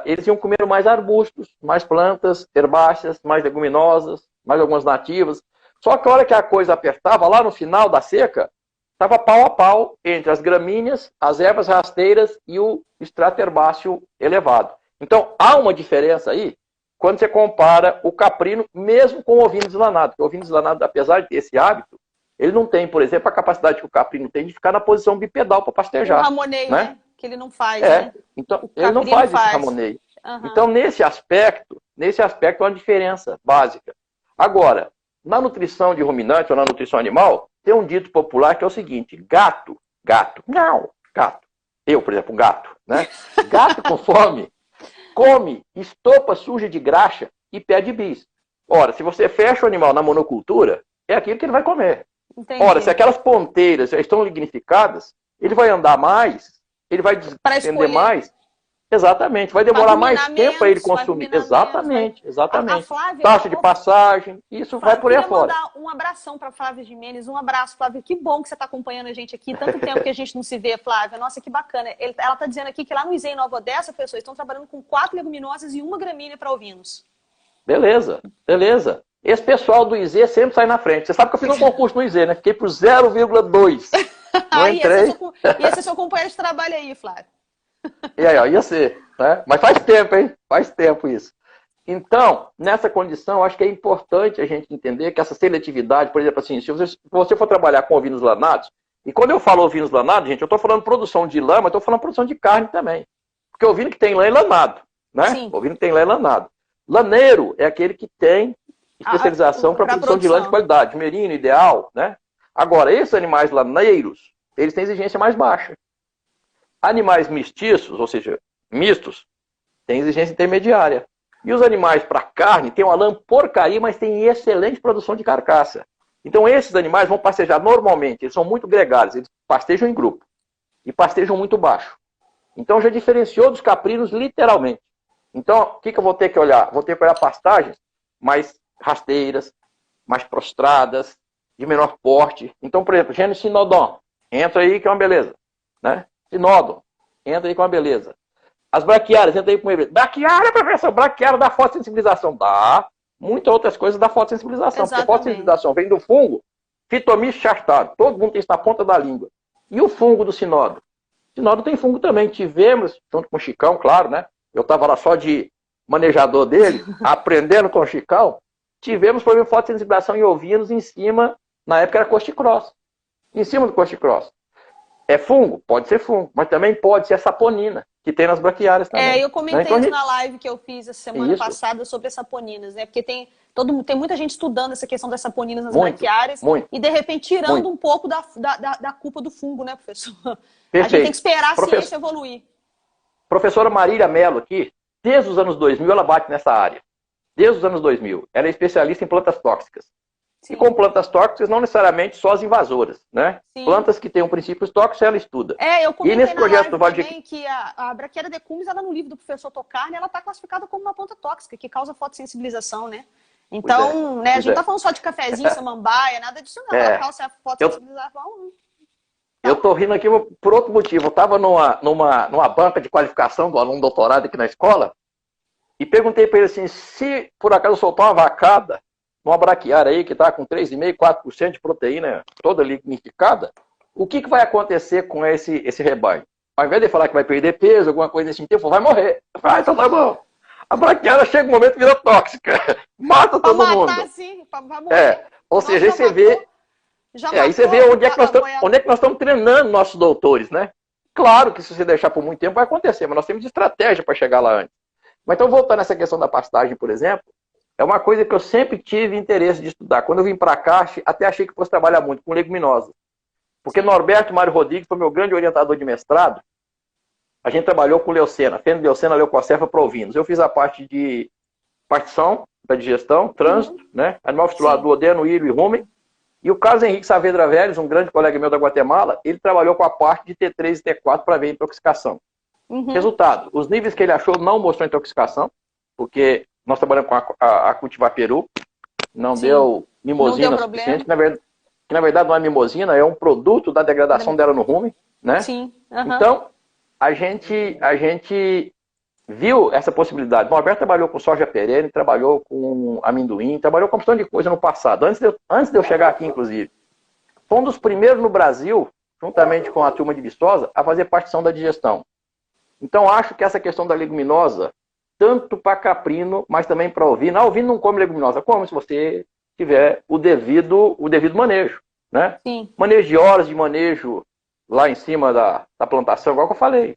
eles iam comer mais arbustos, mais plantas, herbáceas, mais leguminosas, mais algumas nativas. Só que a hora que a coisa apertava, lá no final da seca, estava pau a pau entre as gramíneas, as ervas rasteiras e o extrato herbáceo elevado. Então, há uma diferença aí, quando você compara o caprino mesmo com o ovino deslanado. Porque o ovino deslanado, apesar de ter esse hábito, ele não tem, por exemplo, a capacidade que o caprino tem de ficar na posição bipedal para pastejar. O ramoneio, né? Que ele não faz, né? Então, ele não faz esse ramoneio. Então, nesse aspecto, é uma diferença básica. Agora, na nutrição de ruminante ou na nutrição animal, tem um dito popular que é o seguinte, gato. Eu, por exemplo, gato, né? Gato com fome come estopa suja de graxa e pede bis. Ora, se você fecha o animal na monocultura, é aquilo que ele vai comer. Entendi. Ora, se aquelas ponteiras já estão lignificadas, ele vai andar mais, ele vai desprender mais. Exatamente, vai demorar mais tempo para ele consumir. Exatamente. Taxa de passagem, isso vai por aí afora. Eu queria mandar um abração para Flávia Gimenez. Um abraço, Flávia. Que bom que você está acompanhando a gente aqui. Tanto tempo que a gente não se vê, Flávia. Nossa, que bacana. Ela está dizendo aqui que lá no ISEI Nova Odessa, pessoas estão trabalhando com 4 leguminosas e 1 gramínea para ovinos. Beleza. Esse pessoal do IZ sempre sai na frente. Você sabe que eu fiz um concurso no IZ, né? Fiquei por 0,2. Não entrei. E esse é seu companheiro de trabalho aí, Flávio. E aí, ó, ia ser, né? Mas faz tempo, hein? Faz tempo isso. Então, nessa condição, acho que é importante a gente entender que essa seletividade, por exemplo, assim, se você for trabalhar com ovinos lanados, e quando eu falo ovinos lanados, gente, eu estou falando produção de lã, mas estou falando produção de carne também. Porque o ovino que tem lã é lanado, né? Sim. O ovino que tem lã é lanado. Laneiro é aquele que tem especialização para produção de lã de qualidade, merino, ideal, né? Agora, esses animais laneiros, eles têm exigência mais baixa. Animais mestiços, ou seja, mistos, têm exigência intermediária. E os animais para carne têm uma lã porcaria, mas têm excelente produção de carcaça. Então esses animais vão pastejar normalmente, eles são muito gregários, eles pastejam em grupo. E pastejam muito baixo. Então já diferenciou dos caprinos literalmente. Então o que eu vou ter que olhar? Vou ter que olhar pastagens mais rasteiras, mais prostradas, de menor porte. Então, por exemplo, gênero Sinodon, entra aí que é uma beleza, né? Sinodon, entra aí com uma beleza. As braquiárias, entra aí com uma beleza. Braquiária, professor, braquiária dá fotossensibilização. Dá. Muitas outras coisas dá fotossensibilização. Exatamente. Porque fotossensibilização vem do fungo Phytomycete chartatum. Todo mundo tem isso na ponta da língua. E o fungo do sinodo? O sinodo tem fungo também. Tivemos, junto com o Chicão, claro, né? Eu estava lá só de manejador dele, aprendendo com o Chicão. Tivemos problema de fotossensibilização em ovinos em cima, na época era Costi-Cross. Em cima do Costi-Cross. É fungo? Pode ser fungo, mas também pode ser a saponina, que tem nas braquiárias também. Eu comentei então, isso na live que eu fiz a semana passada sobre as saponinas, né? Porque tem muita gente estudando essa questão das saponinas nas braquiárias e, de repente, tirando um pouco da culpa do fungo, né, professor? Perfeito. A gente tem que esperar a ciência evoluir. Professora Marília Mello aqui, desde os anos 2000, ela bate nessa área. Desde os anos 2000. Ela é especialista em plantas tóxicas. E com plantas tóxicas, não necessariamente só as invasoras, né? Sim. Plantas que têm um princípios tóxicos, ela estuda. Eu comentei e nesse na projeto do live Vale também que a Brachiara decumbens, ela no livro do professor Tocarne, ela está classificada como uma planta tóxica, que causa fotossensibilização, né? Então, né, a gente não tá falando só de cafezinho, samambaia, nada disso não. Ela causa fotossensibilização. Eu tô rindo aqui por outro motivo. Eu estava numa banca de qualificação do aluno doutorado aqui na escola e perguntei para ele assim, se por acaso soltar uma vacada, uma braquiária aí que está com 3,5%, 4% de proteína toda lignificada, o que vai acontecer com esse rebanho? Ao invés de falar que vai perder peso, alguma coisa desse tipo, vai morrer. Então tá bom. A braquiária chega um momento e vira tóxica. Mata todo mundo. Sim, vai morrer. Ou seja, aí você vê... aí você vê onde é que nós estamos treinando nossos doutores, né? Claro que se você deixar por muito tempo vai acontecer, mas nós temos estratégia para chegar lá antes. Mas então, voltando a essa questão da pastagem, por exemplo, é uma coisa que eu sempre tive interesse de estudar. Quando eu vim para cá, até achei que fosse trabalhar muito com leguminosas. Porque Norberto Mário Rodrigues foi meu grande orientador de mestrado. A gente trabalhou com leucena, fenileucena, leucocepha, provinos. Eu fiz a parte de partição da digestão, trânsito, né? Animal fistulado, duodeno, írio e rumen. E o Carlos Henrique Saavedra Vélez, um grande colega meu da Guatemala, ele trabalhou com a parte de T3 e T4 para ver intoxicação. Resultado, os níveis que ele achou não mostrou intoxicação, porque nós trabalhamos com a cultivar peru, não deu mimosina suficiente, que na verdade não é mimosina, é um produto da degradação dela no rumen, né? Então, a gente viu essa possibilidade. O Alberto trabalhou com soja perene, trabalhou com amendoim, trabalhou com uma opção de coisa no passado, antes de eu chegar aqui, inclusive. Foi um dos primeiros no Brasil, juntamente com a turma de Viçosa, a fazer partição da digestão. Então, acho que essa questão da leguminosa, tanto para caprino, mas também para ovino. A ovino não come leguminosa, come se você tiver o devido manejo, né? Manejo de horas de manejo lá em cima da plantação, igual que eu falei.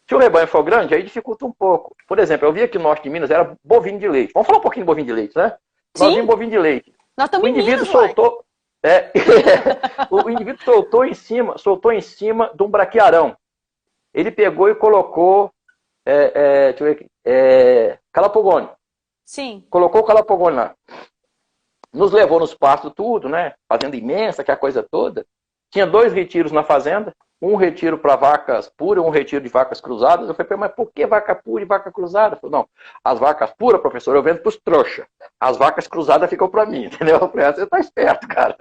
Se o rebanho for grande, aí dificulta um pouco. Por exemplo, eu vi aqui no norte de Minas, era bovino de leite. Vamos falar um pouquinho de bovino de leite, né? Nós vimos bovino de leite. Nós estamos em Minas, soltou... o indivíduo soltou em cima de um braquiarão. Ele pegou e colocou deixa eu ver aqui, calapogônio. Colocou o calapogônio lá. Nos levou nos pastos tudo, né? Fazenda imensa, que é a coisa toda. Tinha 2 retiros na fazenda. Um retiro para vacas puras, um retiro de vacas cruzadas. Eu falei, mas por que vaca pura e vaca cruzada? Eu falei, não, as vacas puras, professor, eu vendo para os trouxas. As vacas cruzadas ficam para mim, entendeu? Eu falei, você está esperto, cara.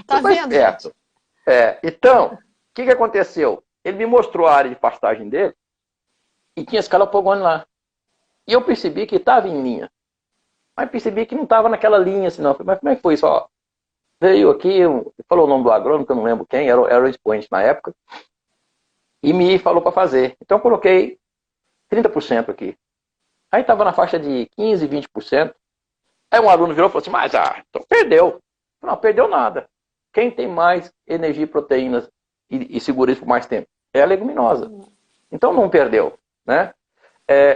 Você tá esperto. Então, o que aconteceu? Ele me mostrou a área de pastagem dele e tinha esse calapogônio lá. E eu percebi que estava em linha. Mas percebi que não estava naquela linha assim, não. Eu falei, mas como é que foi isso? Ó, veio aqui, falou o nome do agrônomo, que eu não lembro quem, era o expoente na época, e me falou para fazer. Então eu coloquei 30% aqui. Aí estava na faixa de 15%, 20%. Aí um aluno virou e falou assim, mas então perdeu. Não, perdeu nada. Quem tem mais energia e proteínas e segura isso por mais tempo? É a leguminosa. Então não perdeu, né?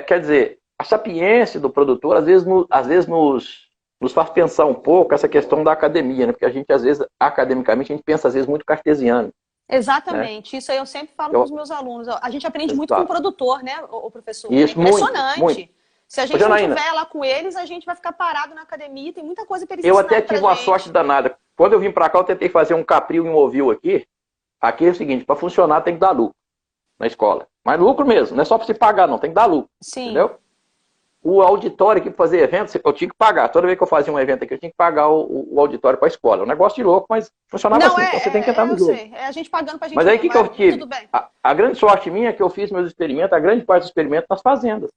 Quer dizer, a sapiência do produtor às vezes nos faz pensar um pouco essa questão da academia, né? Porque a gente, às vezes, academicamente, a gente pensa, às vezes, muito cartesiano. Exatamente. Né? Isso aí eu sempre falo para os meus alunos. A gente aprende muito com o produtor, né, o professor? Isso, é impressionante. Muito. Se a gente não estiver lá com eles, a gente vai ficar parado na academia. Tem muita coisa para eles ensinarem. Eu até tive uma sorte danada. Quando eu vim para cá, eu tentei fazer um capril e um ovil aqui. Aqui é o seguinte, para funcionar tem que dar lucro na escola. Mas lucro mesmo, não é só para se pagar, não. Tem que dar lucro. Entendeu? O auditório aqui para fazer eventos, eu tinha que pagar. Toda vez que eu fazia um evento aqui, eu tinha que pagar o auditório para a escola. É um negócio de louco, mas funcionava assim. Então você tem que entrar no jogo. É a gente pagando para a gente. Mas aí o que eu tive? Tudo bem. A grande sorte minha é que eu fiz meus experimentos, a grande parte dos experimentos nas fazendas.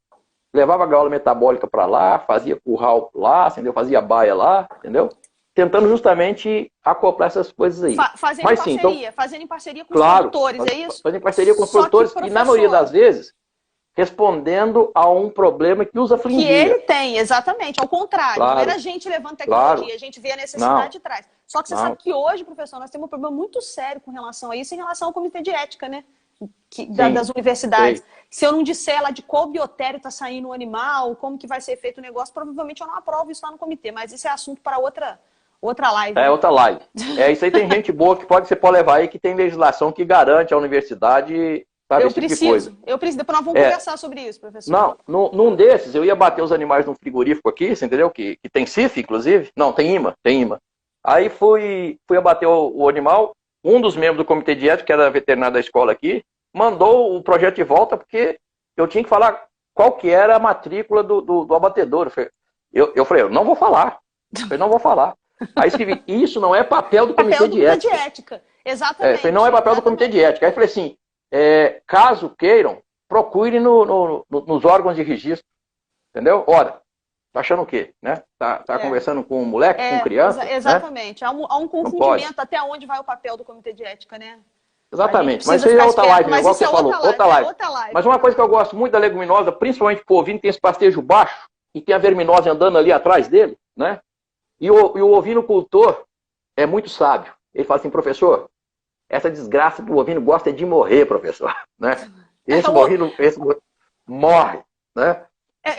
Levava a gaiola metabólica para lá, fazia curral lá, entendeu? Fazia baia lá, entendeu? Tentando justamente acoplar essas coisas aí. Fazendo em parceria com os produtores, é isso? Fazendo em parceria com os produtores e, na maioria das vezes, respondendo a um problema que os afligia. Que ele tem, exatamente. Ao contrário. Não era a gente levando tecnologia, a gente vê a necessidade de trás. Só que você sabe que hoje, professor, nós temos um problema muito sério com relação a isso, em relação ao comitê de ética, né? Das universidades. Se eu não disser lá de qual biotério está saindo o animal, como que vai ser feito o negócio, provavelmente eu não aprovo isso lá no comitê. Mas isso é assunto para outra live. Outra live. Isso aí tem gente boa que você pode levar aí, que tem legislação que garante à universidade... Sabe, eu preciso. Depois nós vamos conversar sobre isso, professor. Não, num desses, eu ia bater os animais num frigorífico aqui, você entendeu? Que tem CIF, inclusive. Não, tem IMA. Aí fui abater o animal, um dos membros do comitê de ética, que era veterinário da escola aqui, mandou o projeto de volta porque eu tinha que falar qual que era a matrícula do abatedor. Eu falei, eu não vou falar. Eu não vou falar. Aí escrevi, isso não é papel do comitê de ética. Papel do comitê de ética, exatamente. Falei, não é papel do comitê de ética. Aí falei assim, caso queiram, procure nos órgãos de registro. Entendeu? Ora, tá achando o quê? Né? Tá conversando com um moleque, com criança? Exatamente. Né? Há um confundimento até onde vai o papel do comitê de ética, né? Exatamente. Mas isso aí é outra live, igual você falou. Outra live. Mas uma coisa que eu gosto muito da leguminosa, principalmente pro ovino, tem esse pastejo baixo e tem a verminose andando ali atrás dele, né? E o ovinocultor é muito sábio. Ele fala assim, professor, essa desgraça do ovino gosta de morrer, professor. Né? Esse bovino morre. Né?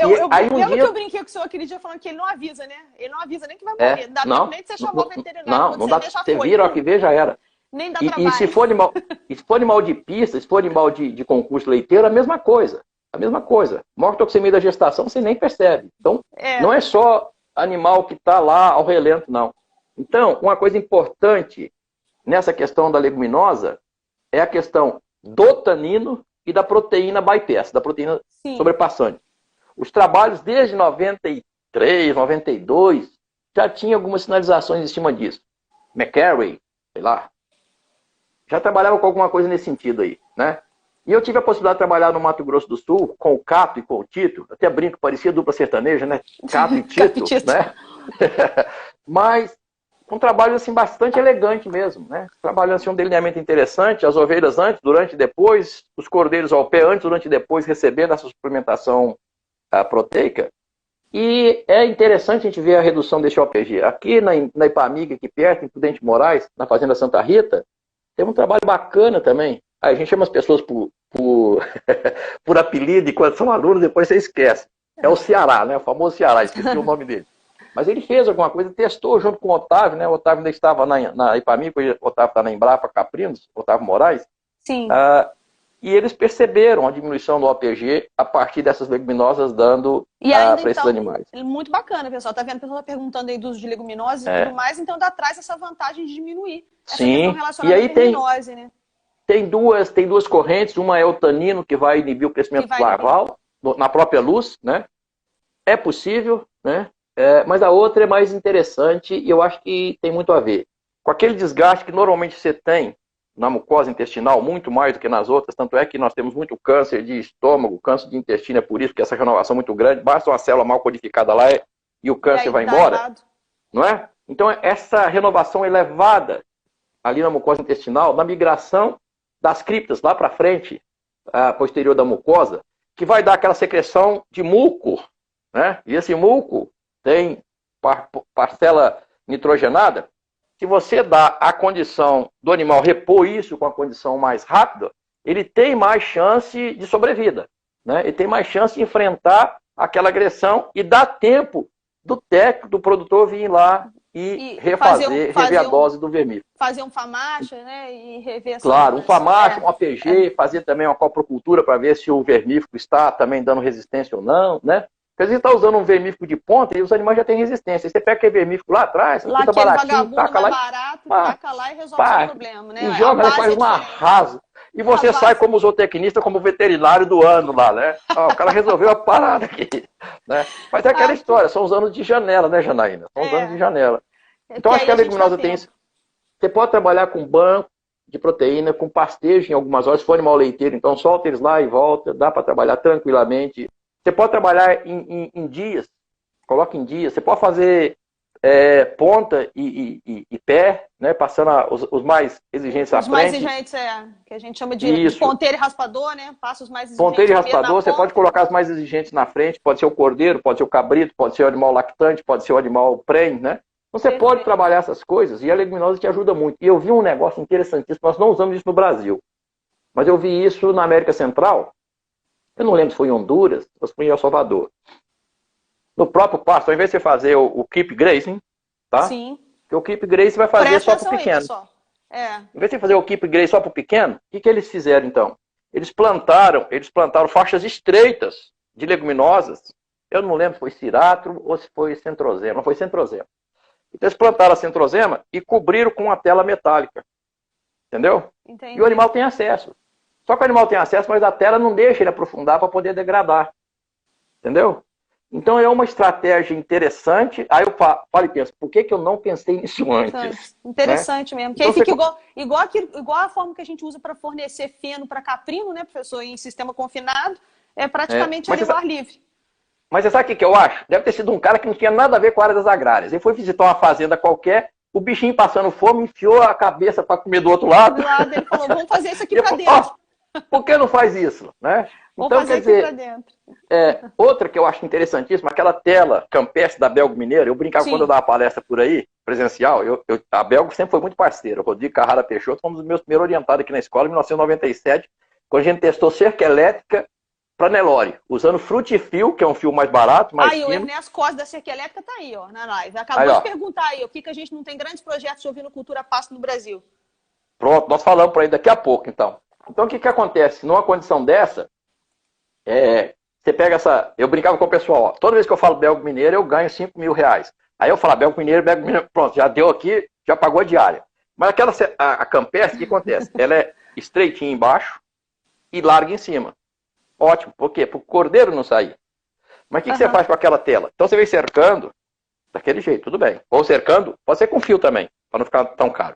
Lembra que eu brinquei com o senhor aquele dia falando que ele não avisa, né? Ele não avisa nem que vai morrer. Não dá tempo nem de você chamar o veterinário. Não dá. Você vira, ó, que vê, já era. Nem dá trabalho. E se for animal de pista, se for animal de concurso leiteiro, a mesma coisa. A mesma coisa. Mortoxemia da gestação, você nem percebe. Então, não é só animal que está lá ao relento, não. Então, uma coisa importante nessa questão da leguminosa é a questão do tanino e da proteína bypass, da proteína sobrepassante. Os trabalhos desde 93, 92, já tinha algumas sinalizações em cima disso. McCarry, sei lá, já trabalhava com alguma coisa nesse sentido aí, né? E eu tive a possibilidade de trabalhar no Mato Grosso do Sul, com o Cato e com o Tito, até brinco, parecia dupla sertaneja, né? Cato e Tito, né? Mas um trabalho assim, bastante elegante mesmo, né? Trabalho assim, um delineamento interessante, as ovelhas antes, durante e depois, os cordeiros ao pé antes, durante e depois, recebendo essa suplementação proteica. E é interessante a gente ver a redução desse OPG. Aqui na Ipamiga, aqui perto, em Prudente Moraes, na Fazenda Santa Rita, tem um trabalho bacana também. A gente chama as pessoas por apelido, e quando são alunos, depois você esquece. É o Ceará, né? O famoso Ceará, esqueci o nome dele. Mas ele fez alguma coisa, testou junto com o Otávio, né? O Otávio ainda estava na Ipamiga, o Otávio está na Embrapa Caprinos, Otávio Moraes. Sim. E eles perceberam a diminuição do OPG a partir dessas leguminosas dando para esses animais. Muito bacana, pessoal. Tá vendo? A pessoa tá perguntando aí do uso de leguminosas e tudo mais, então dá traz essa vantagem de diminuir essa questão relacionada à leguminose, né? Tem duas correntes. Uma é o tanino, que vai inibir o crescimento larval na própria luz, né? É possível, né? Mas a outra é mais interessante e eu acho que tem muito a ver com aquele desgaste que normalmente você tem na mucosa intestinal, muito mais do que nas outras. Tanto é que nós temos muito câncer de estômago, câncer de intestino, é por isso que essa renovação é muito grande. Basta uma célula mal codificada lá e o câncer vai embora. Não é? Então, essa renovação elevada ali na mucosa intestinal, na migração das criptas lá para frente, posterior da mucosa, que vai dar aquela secreção de muco, né? E esse muco tem parcela nitrogenada. Se você dá a condição do animal repor isso com a condição mais rápida, ele tem mais chance de sobrevida, né? Ele tem mais chance de enfrentar aquela agressão e dá tempo do técnico, do produtor vir lá e rever a dose do vermífugo. Fazer um FAMACHA, né? E rever essa Claro, um FAMACHA, um APG, fazer também uma coprocultura para ver se o vermífugo está também dando resistência ou não, né? Porque a gente está usando um vermífugo de ponta e os animais já têm resistência. Aí você pega aquele vermífugo lá atrás, custa baratinho, taca lá, taca lá e resolve o problema, né? E joga, faz um arraso. E você sai como zootecnista, como veterinário do ano lá, né? O cara resolveu a parada aqui, né? Mas é aquela história, são os anos de janela, né, Janaína? São os anos de janela. Então acho que a leguminosa tem isso. Você pode trabalhar com banco de proteína, com pastejo em algumas horas, se for animal leiteiro, então solta eles lá e volta, dá para trabalhar tranquilamente. Você pode trabalhar em dias, coloca em dias. Você pode fazer ponta e pé, né, passando os mais exigentes à frente. Os mais exigentes, que a gente chama de ponteiro e raspador, né? Passa os mais exigentes. Ponteiro e raspador, você pode colocar os mais exigentes na frente. Pode ser o cordeiro, pode ser o cabrito, pode ser o animal lactante, pode ser o animal prenhe, né? Você pode trabalhar essas coisas e a leguminosa te ajuda muito. E eu vi um negócio interessantíssimo, nós não usamos isso no Brasil, mas eu vi isso na América Central. Eu não lembro se foi em Honduras ou se foi em El Salvador. No próprio pasto, ao invés de você fazer o keep grazing, tá? Sim. Porque o keep grazing você vai fazer só para o pequeno. Em vez de você fazer o keep grazing só para o pequeno, o que eles fizeram então? Eles plantaram faixas estreitas de leguminosas. Eu não lembro se foi ciratro ou se foi centrosema. Não foi centrosema. Então eles plantaram a centrosema e cobriram com uma tela metálica. Entendeu? Entendi. E o animal tem acesso. Só que o animal tem acesso, mas a tela não deixa ele aprofundar para poder degradar. Entendeu? Então é uma estratégia interessante. Aí eu falo e penso, por que eu não pensei nisso antes? Interessante, né? Mesmo. Porque então, aí fica igual a forma que a gente usa para fornecer feno para caprino, né, professor? Em sistema confinado, é praticamente ali o ar livre. Mas você sabe o que eu acho? Deve ter sido um cara que não tinha nada a ver com a área das agrárias. Ele foi visitar uma fazenda qualquer, o bichinho passando fome, enfiou a cabeça para comer do outro lado. Ele falou, vamos fazer isso aqui para dentro. Por que não faz isso? Né? Então, quer dizer, outra que eu acho interessantíssima, aquela tela campestre da Belgo Mineiro, eu brincava quando eu dava palestra por aí, presencial, a Belgo sempre foi muito parceira. O Rodrigo Carrara Peixoto foi um dos meus primeiros orientados aqui na escola, em 1997, quando a gente testou cerca elétrica para Nelore, usando frutifio, que é um fio mais barato, mais fino. O Ernesto Costa da cerca elétrica está aí, ó, na live. Acabou de perguntar aí, o que a gente não tem grandes projetos de ovinocultura pasto no Brasil. Pronto, nós falamos por aí daqui a pouco, então. Então, o que acontece? Numa condição dessa, você pega essa... Eu brincava com o pessoal, ó, toda vez que eu falo Belgo Mineiro, eu ganho 5 mil reais. Aí eu falo Belgo Mineiro, pronto, já deu aqui, já pagou a diária. Mas aquela, a campestre, o que acontece? Ela é estreitinha embaixo e larga em cima. Ótimo, por quê? Para o cordeiro não sair. Mas o que você faz com aquela tela? Então você vem cercando, daquele jeito, tudo bem. Ou cercando, pode ser com fio também, para não ficar tão caro.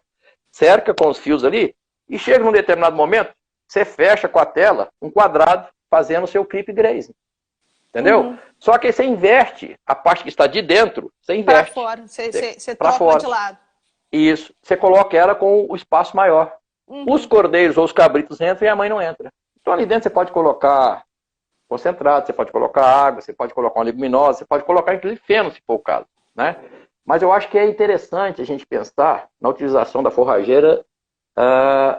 Cerca com os fios ali, e chega num determinado momento, você fecha com a tela um quadrado fazendo o seu clip grazing. Entendeu? Só que você inverte a parte que está de dentro, você inverte. Para fora, você troca de lado. Isso, você coloca ela com o espaço maior. Os cordeiros ou os cabritos entram e a mãe não entra. Então ali dentro você pode colocar concentrado, você pode colocar água, você pode colocar uma leguminosa, você pode colocar inclusive feno, se for o caso. Né? Mas eu acho que é interessante a gente pensar na utilização da forrageira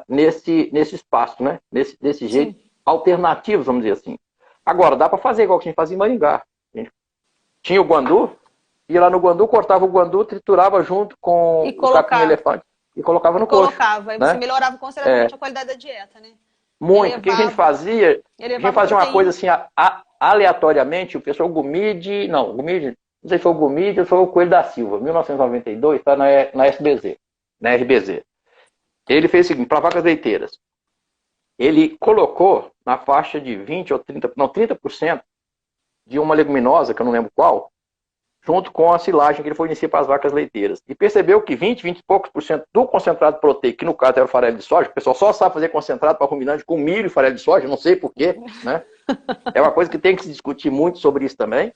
nesse espaço, né? Desse jeito, alternativos, vamos dizer assim. Agora, dá para fazer igual que a gente fazia em Maringá. A gente tinha o guandu, ia lá no guandu, cortava o guandu, triturava junto com o capim-elefante e colocava no coxo. Aí você melhorava consideravelmente a qualidade da dieta, né? Muito. O que a gente fazia? A gente fazia uma coisa assim, aleatoriamente, o pessoal Gumide, não sei se foi o Gumide ou foi o Coelho da Silva, 1992, está na SBZ, na RBZ. Ele fez o seguinte, para vacas leiteiras, ele colocou na faixa de 20 ou 30% de uma leguminosa, que eu não lembro qual, junto com a silagem que ele fornecia para as vacas leiteiras. E percebeu que 20 e poucos por cento do concentrado proteico, que no caso era o farelo de soja, o pessoal só sabe fazer concentrado para ruminante com milho e farelo de soja, não sei porquê, né? É uma coisa que tem que se discutir muito sobre isso também.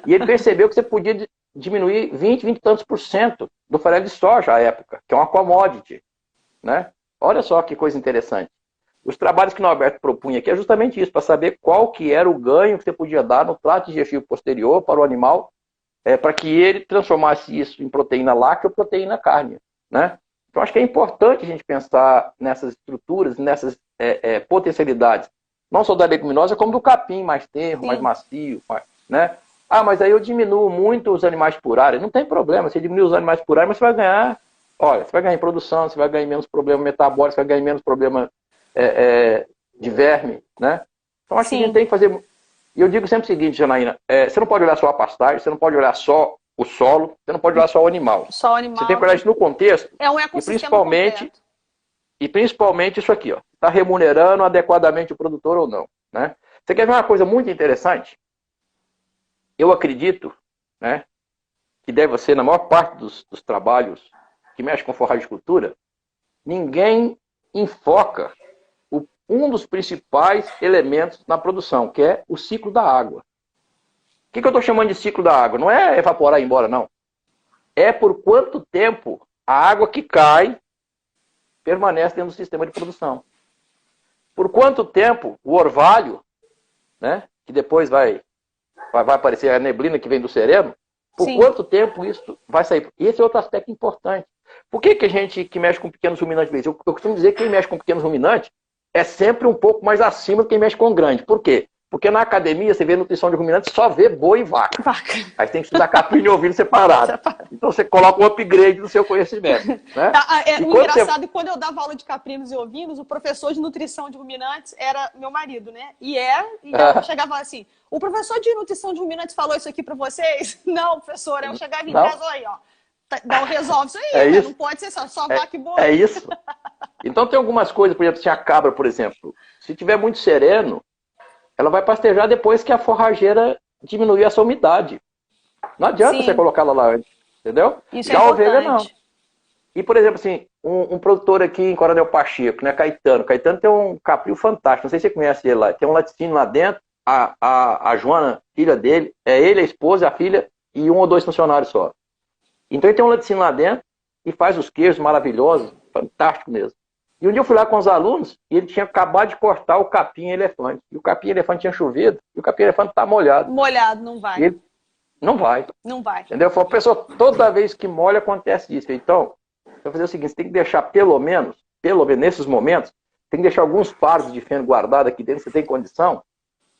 E ele percebeu que você podia diminuir 20 e tantos por cento do farelo de soja à época, que é uma commodity, né? Olha só que coisa interessante. Os trabalhos que o Norberto propunha aqui é justamente isso, para saber qual que era o ganho que você podia dar no trato digestivo posterior para o animal, para que ele transformasse isso em proteína láctea ou proteína carne, né? Então acho que é importante a gente pensar nessas estruturas, nessas potencialidades, não só da leguminosa, como do capim mais tenro, mais macio, né? Ah, mas aí eu diminuo muito os animais por área. Não tem problema, você diminui os animais por área, mas você vai ganhar, olha, você vai ganhar em produção, você vai ganhar menos problema metabólico, você vai ganhar menos problema de verme, né? Então acho que a gente tem que fazer... E eu digo sempre o seguinte, Janaína, você não pode olhar só a pastagem, você não pode olhar só o solo, você não pode olhar só o animal. Só o animal. Você tem que olhar isso no contexto. É um ecossistema completo. E principalmente isso aqui, ó. Está remunerando adequadamente o produtor ou não, né? Você quer ver uma coisa muito interessante? Eu acredito, né, que deve ser, na maior parte dos trabalhos que mexem com forragicultura, ninguém enfoca um dos principais elementos na produção, que é o ciclo da água. O que eu estou chamando de ciclo da água? Não é evaporar e ir embora, não. É por quanto tempo a água que cai permanece dentro do sistema de produção. Por quanto tempo o orvalho, né, que depois vai aparecer a neblina que vem do sereno, por quanto tempo isso vai sair? Esse é outro aspecto importante. Por que a gente que mexe com pequenos ruminantes, eu costumo dizer que quem mexe com pequenos ruminantes é sempre um pouco mais acima do que quem mexe com grande. Por quê? Porque na academia, você vê nutrição de ruminantes, só vê boi e vaca. Aí tem que estudar capim e ovinho separado. Então você coloca um upgrade no seu conhecimento. Né? Engraçado, quando eu dava aula de caprinos e ovinos, o professor de nutrição de ruminantes era meu marido, né? E eu chegava assim, o professor de nutrição de ruminantes falou isso aqui para vocês? Não, professora. Eu chegava em casa, olha aí, ó. resolve isso aí, É né? isso. Não pode ser só vaca e boi. É isso. Então tem algumas coisas, por exemplo, se a cabra, por exemplo, se tiver muito sereno, ela vai pastejar depois que a forrageira diminuir essa umidade. Não adianta Sim. você colocar ela lá antes, entendeu? Isso Já é a ovelha não. importante. E, por exemplo, assim, um produtor aqui em Coronel Pacheco, né, Caetano. Caetano tem um capril fantástico, não sei se você conhece ele lá. Tem um laticínio lá dentro, a Joana, filha dele, é ele, a esposa, a filha e um ou dois funcionários só. Então ele tem um laticínio lá dentro e faz os queijos maravilhosos, fantástico mesmo. E um dia eu fui lá com os alunos e ele tinha acabado de cortar o capim-elefante. E o capim-elefante tinha chovido e o capim-elefante está molhado. Molhado, não vai. E ele não vai. Não vai. Entendeu? Foi uma pessoa, toda vez que molha acontece isso. Então, você vai fazer o seguinte, você tem que deixar pelo menos nesses momentos, tem que deixar alguns fardos de feno guardados aqui dentro, você tem condição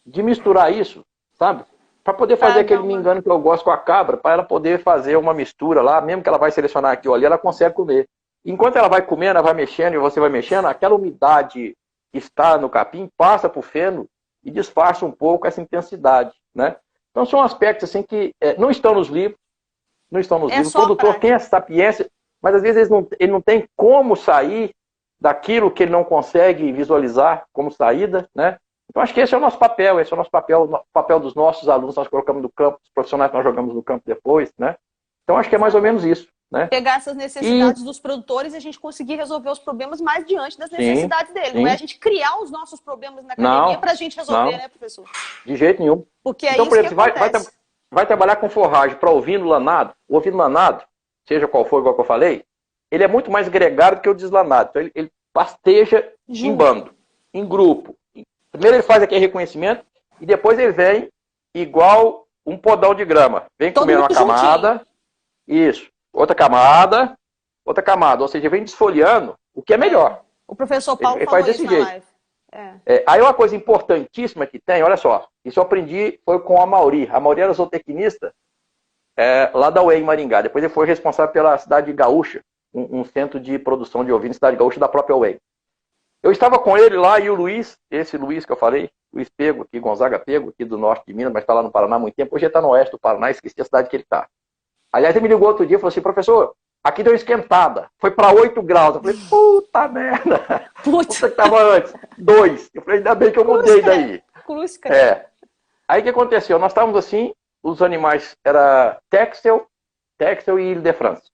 de misturar isso, sabe? Para poder fazer aquele mingano que eu gosto com a cabra, para ela poder fazer uma mistura lá, mesmo que ela vai selecionar aqui ou ali, ela consegue comer. Enquanto ela vai comendo, ela vai mexendo e você vai mexendo, aquela umidade que está no capim passa para o feno e disfarça um pouco essa intensidade, né? Então são aspectos assim que não estão nos livros, não estão nos livros. O produtor tem essa sapiência, mas às vezes ele não tem como sair daquilo que ele não consegue visualizar como saída, né? Então acho que esse é o nosso papel, o papel dos nossos alunos, nós colocamos no campo, os profissionais que nós jogamos no campo depois, né? Então acho que é mais ou menos isso, né? Pegar essas necessidades dos produtores e a gente conseguir resolver os problemas mais diante das necessidades dele. Não é a gente criar os nossos problemas na academia para a gente resolver, né, professor? De jeito nenhum. Porque é então, isso por exemplo, que acontece. vai trabalhar com forragem para ovino lanado. O ovino lanado, seja qual for, igual que eu falei, ele é muito mais gregário do que o deslanado. Então ele pasteja em bando, em grupo. Primeiro ele faz aquele reconhecimento e depois ele vem igual um podão de grama. Vem comendo uma camada, isso, outra camada, ou seja, vem desfolhando, o que é melhor. O professor Paulo ele falou faz desse isso na jeito. live. Aí uma coisa importantíssima que tem, olha só, isso eu aprendi, foi com a Mauri. A Mauri era zootecnista lá da UEM em Maringá. Depois ele foi responsável pela cidade de Gaúcha, um centro de produção de ovinos, cidade de Gaúcha da própria UEM. Eu estava com ele lá e o Luiz, esse Luiz que eu falei, Luiz Pego, aqui, Gonzaga Pego, aqui do norte de Minas, mas está lá no Paraná há muito tempo. Hoje ele está no oeste do Paraná, esqueci a cidade que ele está. Aliás, ele me ligou outro dia e falou assim, professor, aqui deu esquentada, foi para 8 graus. Eu falei, puta merda, puta que estava antes, 2. Eu falei, ainda bem que eu mudei daí. Aí o que aconteceu? Nós estávamos assim, os animais era Texel e Ile de France.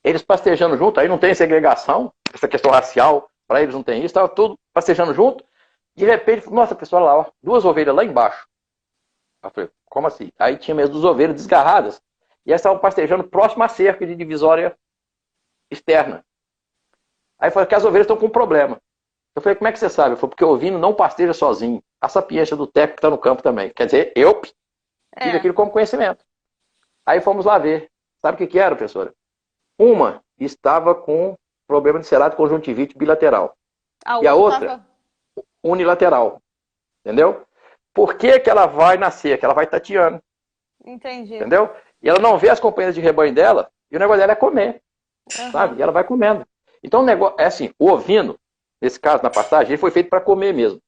Eles pastejando junto, aí não tem segregação, essa questão racial, para eles não tem isso, estava tudo pastejando junto. De repente, nossa, pessoal, lá, ó, 2 ovelhas lá embaixo. Eu falei, como assim? Aí tinha mesmo 2 ovelhas desgarradas. E elas estavam pastejando próximo à cerca de divisória externa. Aí eu falei que as ovelhas estão com um problema. Eu falei, como é que você sabe? Eu falei, porque o ovino não pasteja sozinho. A sapiência do técnico está no campo também. Quer dizer, eu tive aquilo como conhecimento. Aí fomos lá ver. Sabe o que era, professora? Uma estava com problema de cerado conjuntivite bilateral. E a outra, unilateral. Entendeu? Por que ela vai nascer? Que ela vai tateando. Entendi. Entendeu? E ela não vê as companheiras de rebanho dela, e o negócio dela é comer. Sabe? E ela vai comendo. Então o negócio é assim, o ovino, nesse caso, na pastagem, ele foi feito para comer mesmo.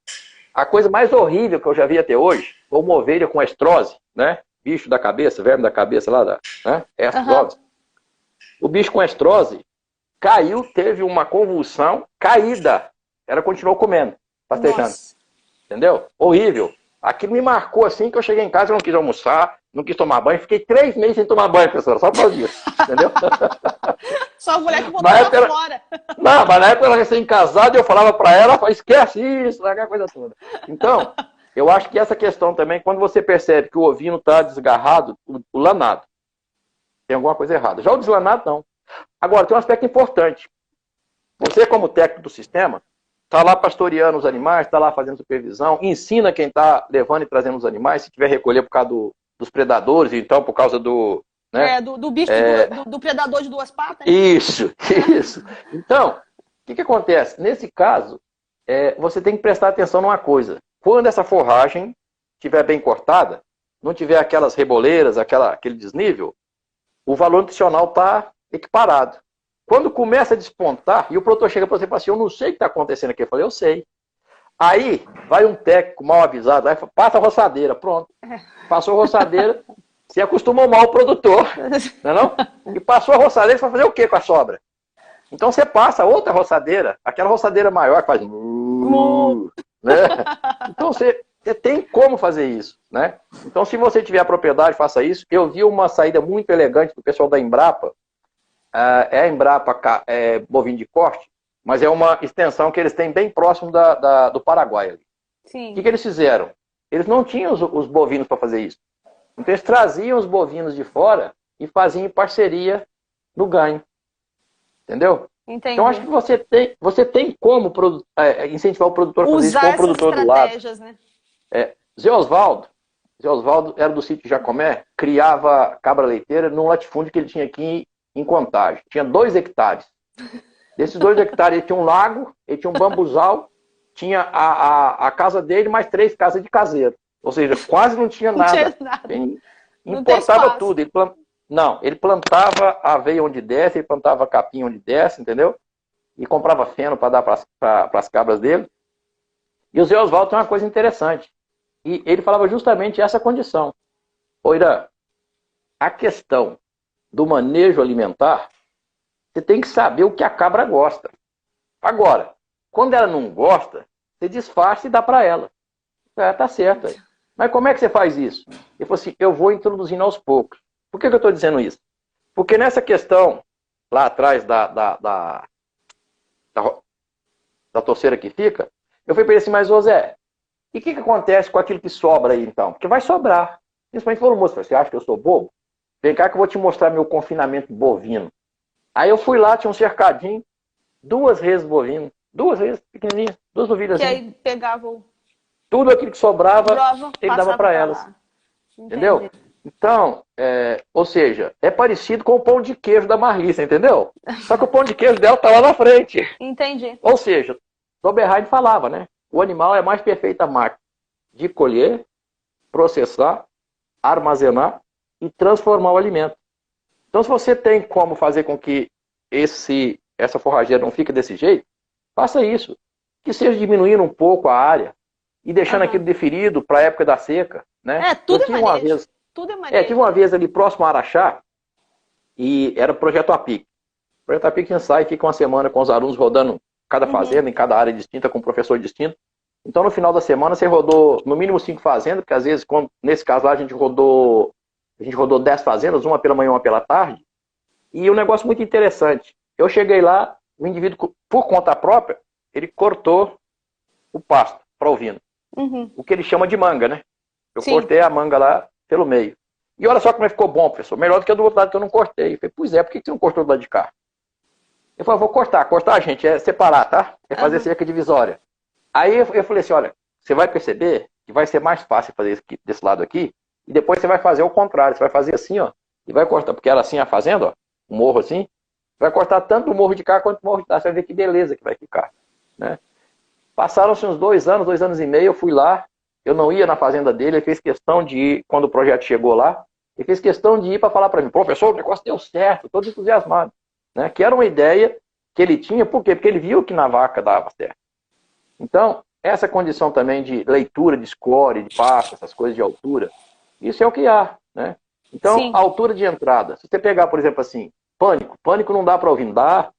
A coisa mais horrível que eu já vi até hoje foi uma ovelha com estrose, né? Bicho da cabeça, verme da cabeça lá, né? Estrose. O bicho com estrose caiu, teve uma convulsão, caída. Ela continuou comendo, pastejando. Nossa. Entendeu? Horrível. Aquilo me marcou assim que eu cheguei em casa, eu não quis almoçar, não quis tomar banho. Fiquei 3 meses sem tomar banho, professora, só por causa disso. Entendeu? Só a mulher que botou ela fora. Não, mas na época ela recém-casada, eu falava pra ela, esquece isso, aquela coisa toda. Então, eu acho que essa questão também, quando você percebe que o ovino está desgarrado, o lanado, tem alguma coisa errada. Já o deslanado, não. Agora, tem um aspecto importante. Você, como técnico do sistema, está lá pastoreando os animais, está lá fazendo supervisão, ensina quem está levando e trazendo os animais, se tiver recolher por causa dos predadores, então por causa do... Né? Do bicho, do predador de 2 patas. Né? Isso. Então, o que acontece? Nesse caso, você tem que prestar atenção numa coisa. Quando essa forragem estiver bem cortada, não tiver aquelas reboleiras, aquele desnível, o valor nutricional está equiparado. Quando começa a despontar, e o produtor chega para você e fala assim, eu não sei o que está acontecendo aqui. Eu falei, eu sei. Aí, vai um técnico mal avisado, aí passa a roçadeira, pronto. Passou a roçadeira, Você acostumou mal o produtor, não é não? E passou a roçadeira, você vai fazer o que com a sobra? Então você passa outra roçadeira, aquela roçadeira maior que faz... né? Então você tem como fazer isso, né? Então se você tiver a propriedade, faça isso. Eu vi uma saída muito elegante do pessoal da Embrapa. É a Embrapa bovino de corte, mas é uma extensão que eles têm bem próximo do Paraguai. Sim. O que eles fizeram? Eles não tinham os bovinos para fazer isso. Então eles traziam os bovinos de fora e faziam parceria no ganho. Entendeu? Entendi. Então acho que você tem como incentivar o produtor a fazer isso com o produtor do lado. Né? Zé Osvaldo era do sítio Jacomé, criava cabra leiteira num latifúndio que ele tinha aqui em Contagem. Tinha 2 hectares. Desses 2 hectares ele tinha um lago, ele tinha um bambuzal, tinha a casa dele, mais 3 casas de caseiro. Ou seja, quase não tinha nada. Não tinha nada. Ele importava tudo. Ele plantava aveia onde desce, ele plantava capim onde desce, entendeu? E comprava feno para dar para as cabras dele. E o Zé Osvaldo tem uma coisa interessante. E ele falava justamente essa condição. Irã, a questão do manejo alimentar, você tem que saber o que a cabra gosta. Agora, quando ela não gosta, você disfarça e dá para ela. Tá certo. Aí. Mas como é que você faz isso? Ele falou assim, eu vou introduzindo aos poucos. Por que eu estou dizendo isso? Porque nessa questão, lá atrás da torceira que fica, eu fui para ele assim, mas ô Zé, e o que acontece com aquilo que sobra aí então? Porque vai sobrar. Principalmente falou, moço, você acha que eu sou bobo? Vem cá que eu vou te mostrar meu confinamento bovino. Aí eu fui lá, tinha um cercadinho, 2 reses bovinas, 2 reses pequenininhas, 2 novilhas. Que aí pegavam... Tudo aquilo que sobrava, ele dava para elas. Entendeu? Então, ou seja, é parecido com o pão de queijo da Marlissa, entendeu? Só que o pão de queijo dela está lá na frente. Entendi. Ou seja, Doberheim falava, né? O animal é a mais perfeita máquina de colher, processar, armazenar e transformar o alimento. Então, se você tem como fazer com que essa forrageira não fique desse jeito, faça isso. Que seja diminuindo um pouco a área e deixando aquilo deferido para a época da seca. Né? Tudo é manejo. Tudo é manejo. Tive uma vez ali próximo a Araxá, e era o Projeto APIC. O Projeto APIC ensaia e fica uma semana com os alunos rodando cada fazenda, em cada área distinta, com um professor distinto. Então, no final da semana, você rodou no mínimo 5 fazendas, porque às vezes, nesse caso lá, a gente rodou 10 fazendas, uma pela manhã, uma pela tarde. E um negócio muito interessante. Eu cheguei lá, o indivíduo, por conta própria, ele cortou o pasto para ovino. O que ele chama de manga, né? Eu cortei a manga lá pelo meio. E olha só como ficou bom, professor. Melhor do que do outro lado que eu não cortei. Eu falei, pois é, por que você não cortou do lado de cá? Eu falei, vou cortar. Cortar, gente, é separar, tá? É fazer cerca divisória. Aí eu falei assim, olha, você vai perceber que vai ser mais fácil fazer isso desse lado aqui, e depois você vai fazer o contrário. Você vai fazer assim, ó, e vai cortar, porque era assim a fazenda, ó, um morro assim, vai cortar tanto o morro de cá quanto o morro de lá. Você vai ver que beleza que vai ficar, né? Passaram-se uns 2 anos, 2 anos e meio, eu fui lá, eu não ia na fazenda dele, ele fez questão de ir, quando o projeto chegou lá, ele fez questão de ir para falar para mim, professor, o negócio deu certo, todo entusiasmado, né? Que era uma ideia que ele tinha, por quê? Porque ele viu que na vaca dava certo. Então, essa condição também de leitura de score, de passo, essas coisas de altura, isso é o que há, né? Então, a altura de entrada, se você pegar, por exemplo, assim, pânico não dá para ouvir, não dá,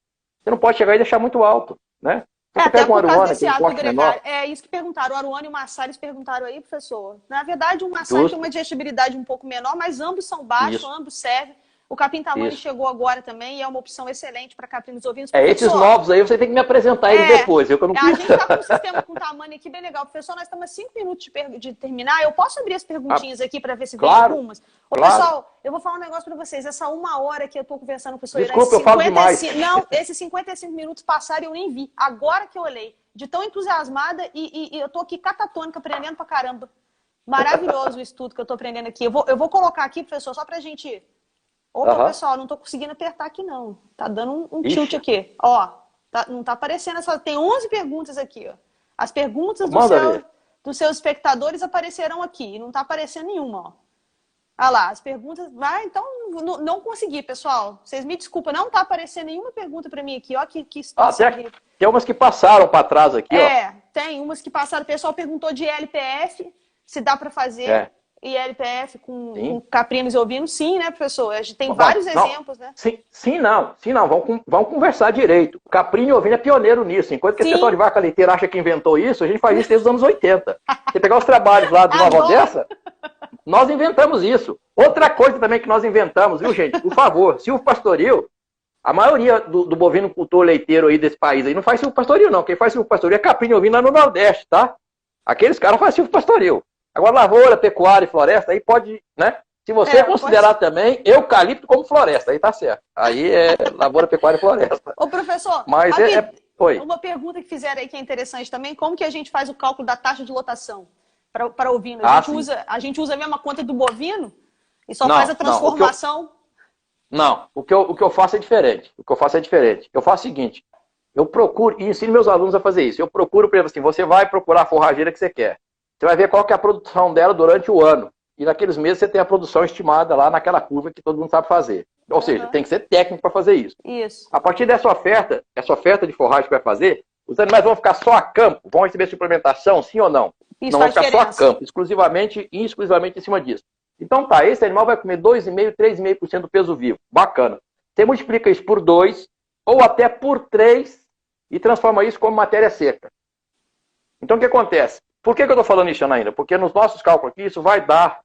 você não pode chegar e deixar muito alto, né? Você até pega por causa desse que ato menor, gregário. É isso que perguntaram. O Aruano e o Massá, eles perguntaram aí, professor. Na verdade, o Massá tem uma digestibilidade um pouco menor, mas ambos são baixos, ambos servem. O capim tamanho chegou agora também e é uma opção excelente para capim dos ovinos. Esses novos aí você tem que me apresentar eles depois. Eu não A gente está com um sistema com tamanho aqui bem legal. Professor, nós estamos a 5 minutos de terminar. Eu posso abrir as perguntinhas aqui para ver se vem algumas? Pessoal, eu vou falar um negócio para vocês. Essa 1 hora que eu estou conversando com o professor Irã, desculpa, eu falo demais. Não, esses 55 minutos passaram e eu nem vi. Agora que eu olhei. De tão entusiasmada e eu tô aqui catatônica, aprendendo pra caramba. Maravilhoso o estudo que eu tô aprendendo aqui. Eu vou colocar aqui, professor, só pra gente... Opa, pessoal, não tô conseguindo apertar aqui, não. Tá dando um tilt aqui. Ó, não tá aparecendo essa... Tem 11 perguntas aqui, ó. As perguntas dos seus espectadores aparecerão aqui. E não tá aparecendo nenhuma, ó. Olha lá, as perguntas... então, não consegui, pessoal. Vocês me desculpem, não tá aparecendo nenhuma pergunta pra mim aqui, ó. Que situação tem umas que passaram para trás aqui, ó. Tem umas que passaram. O pessoal perguntou de LPF, se dá para fazer. e LPF com caprinos e ovinos, sim, né, professor? A gente tem vários não, exemplos, né? Sim, não. Vamos conversar direito. O caprino e ovino é pioneiro nisso. Enquanto que o pessoal de vaca leiteira acha que inventou isso, a gente faz isso desde os anos 80. Você pegar os trabalhos lá de Nova Odessa, nós inventamos isso. Outra coisa também que nós inventamos, viu, gente? Por favor, silvopastoril, a maioria do bovino cultor leiteiro aí desse país aí não faz silvopastoril, não. Quem faz silvopastoril é caprino e ovino lá no Nordeste, tá? Aqueles caras fazem silvopastoril. Agora, lavoura, pecuária e floresta, aí pode, né? Se você considerar também eucalipto como floresta, aí tá certo. Aí é lavoura, pecuária e floresta. Ô, professor, mas uma pergunta que fizeram aí que é interessante também, como que a gente faz o cálculo da taxa de lotação para ovino? A gente usa a mesma conta do bovino e só faz a transformação? Não, o que eu faço é diferente. Eu faço o seguinte, eu procuro, e ensino meus alunos a fazer isso, eu procuro, por exemplo, assim, você vai procurar a forrageira que você quer. Você vai ver qual que é a produção dela durante o ano. E naqueles meses você tem a produção estimada lá naquela curva que todo mundo sabe fazer. Ou seja, tem que ser técnico para fazer isso. Isso. A partir dessa oferta, essa oferta de forragem que vai fazer, os animais vão ficar só a campo? Vão receber suplementação, sim ou não? Isso não vão ficar só a campo, exclusivamente em cima disso. Então tá, esse animal vai comer 2,5%, 3,5% do peso vivo. Bacana. Você multiplica isso por 2 ou até por 3 e transforma isso como matéria seca. Então o que acontece? Por que eu estou falando isso, Anaína? Porque nos nossos cálculos aqui, isso vai dar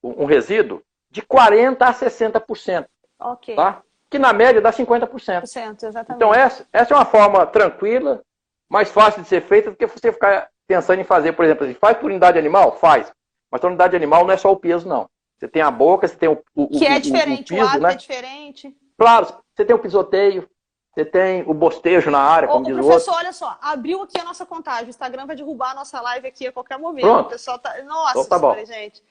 um resíduo de 40% a 60%. Ok. Tá? Que na média dá 50%. Exatamente. Então essa é uma forma tranquila, mais fácil de ser feita do que você ficar pensando em fazer, por exemplo, assim, faz por unidade animal? Faz. Mas por unidade animal não é só o peso, não. Você tem a boca, você tem que é diferente, o piso, o hábito né? é diferente. Claro, você tem o pisoteio, você tem o bostejo na área, como diz o outro. Professor, olha só, abriu aqui a nossa contagem. O Instagram vai derrubar a nossa live aqui a qualquer momento. Pronto. O pessoal tá... Nossa, então, tá bom. Gente.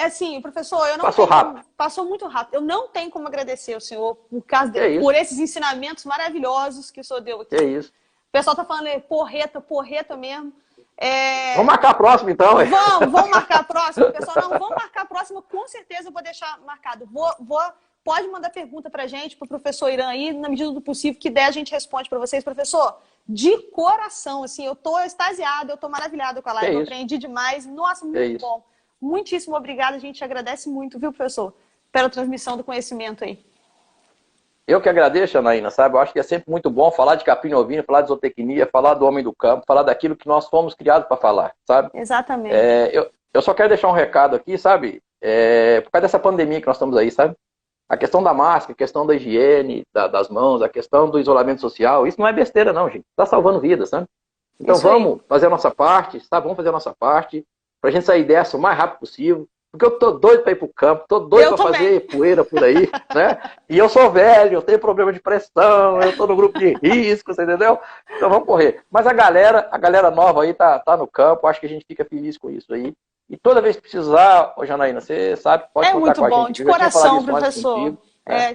Assim, professor, eu não Passou rápido. Passou muito rápido. Eu não tenho como agradecer ao senhor por esses ensinamentos maravilhosos que o senhor deu aqui. É isso. O pessoal tá falando porreta mesmo. Vamos marcar a próxima, então. Vamos marcar a próxima, pessoal. Não, vamos marcar a próxima, com certeza eu vou deixar marcado. Pode mandar pergunta pra gente, pro professor Irã aí, na medida do possível, que der a gente responde para vocês. Professor, de coração, assim, eu tô extasiada, eu tô maravilhada com a live, eu aprendi demais. Nossa, muito bom. Muitíssimo obrigada, a gente agradece muito, viu, professor, pela transmissão do conhecimento aí. Eu que agradeço, Anaína, sabe? Eu acho que é sempre muito bom falar de capim ovino, falar de zootecnia, falar do homem do campo, falar daquilo que nós fomos criados para falar, sabe? Exatamente. Eu só quero deixar um recado aqui, sabe? Por causa dessa pandemia que nós estamos aí, sabe? A questão da máscara, a questão da higiene das mãos, a questão do isolamento social, isso não é besteira não, gente. Está salvando vidas, sabe? Então vamos fazer a nossa parte, sabe? Vamos fazer a nossa parte para a gente sair dessa o mais rápido possível. Porque eu tô doido para ir pro campo, tô doido para fazer poeira por aí, né? E eu sou velho, eu tenho problema de pressão, eu tô no grupo de risco, você entendeu? Então vamos correr. Mas a galera nova aí tá no campo, acho que a gente fica feliz com isso aí. E toda vez que precisar, Janaína, você sabe, pode contar com a gente. É muito bom, de coração, professor.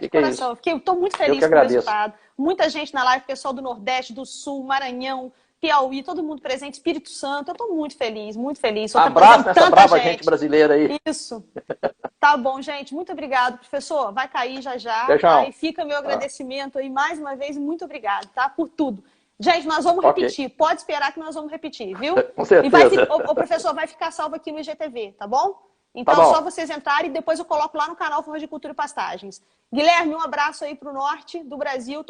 De coração. Estou muito feliz com o resultado. Muita gente na live, pessoal do Nordeste, do Sul, Maranhão, Piauí, todo mundo presente, Espírito Santo. Eu estou muito feliz, muito feliz. Abraço nessa brava gente brasileira aí. Isso. Tá bom, gente. Muito obrigado, professor. Vai cair já. Aí fica meu agradecimento aí mais uma vez. Muito obrigado, tá? Por tudo. Gente, nós vamos repetir. Pode esperar que nós vamos repetir, viu? Com certeza. O professor vai ficar salvo aqui no IGTV, tá bom? Então é só vocês entrarem e depois eu coloco lá no canal Forragicultura e Pastagens. Guilherme, um abraço aí pro norte do Brasil.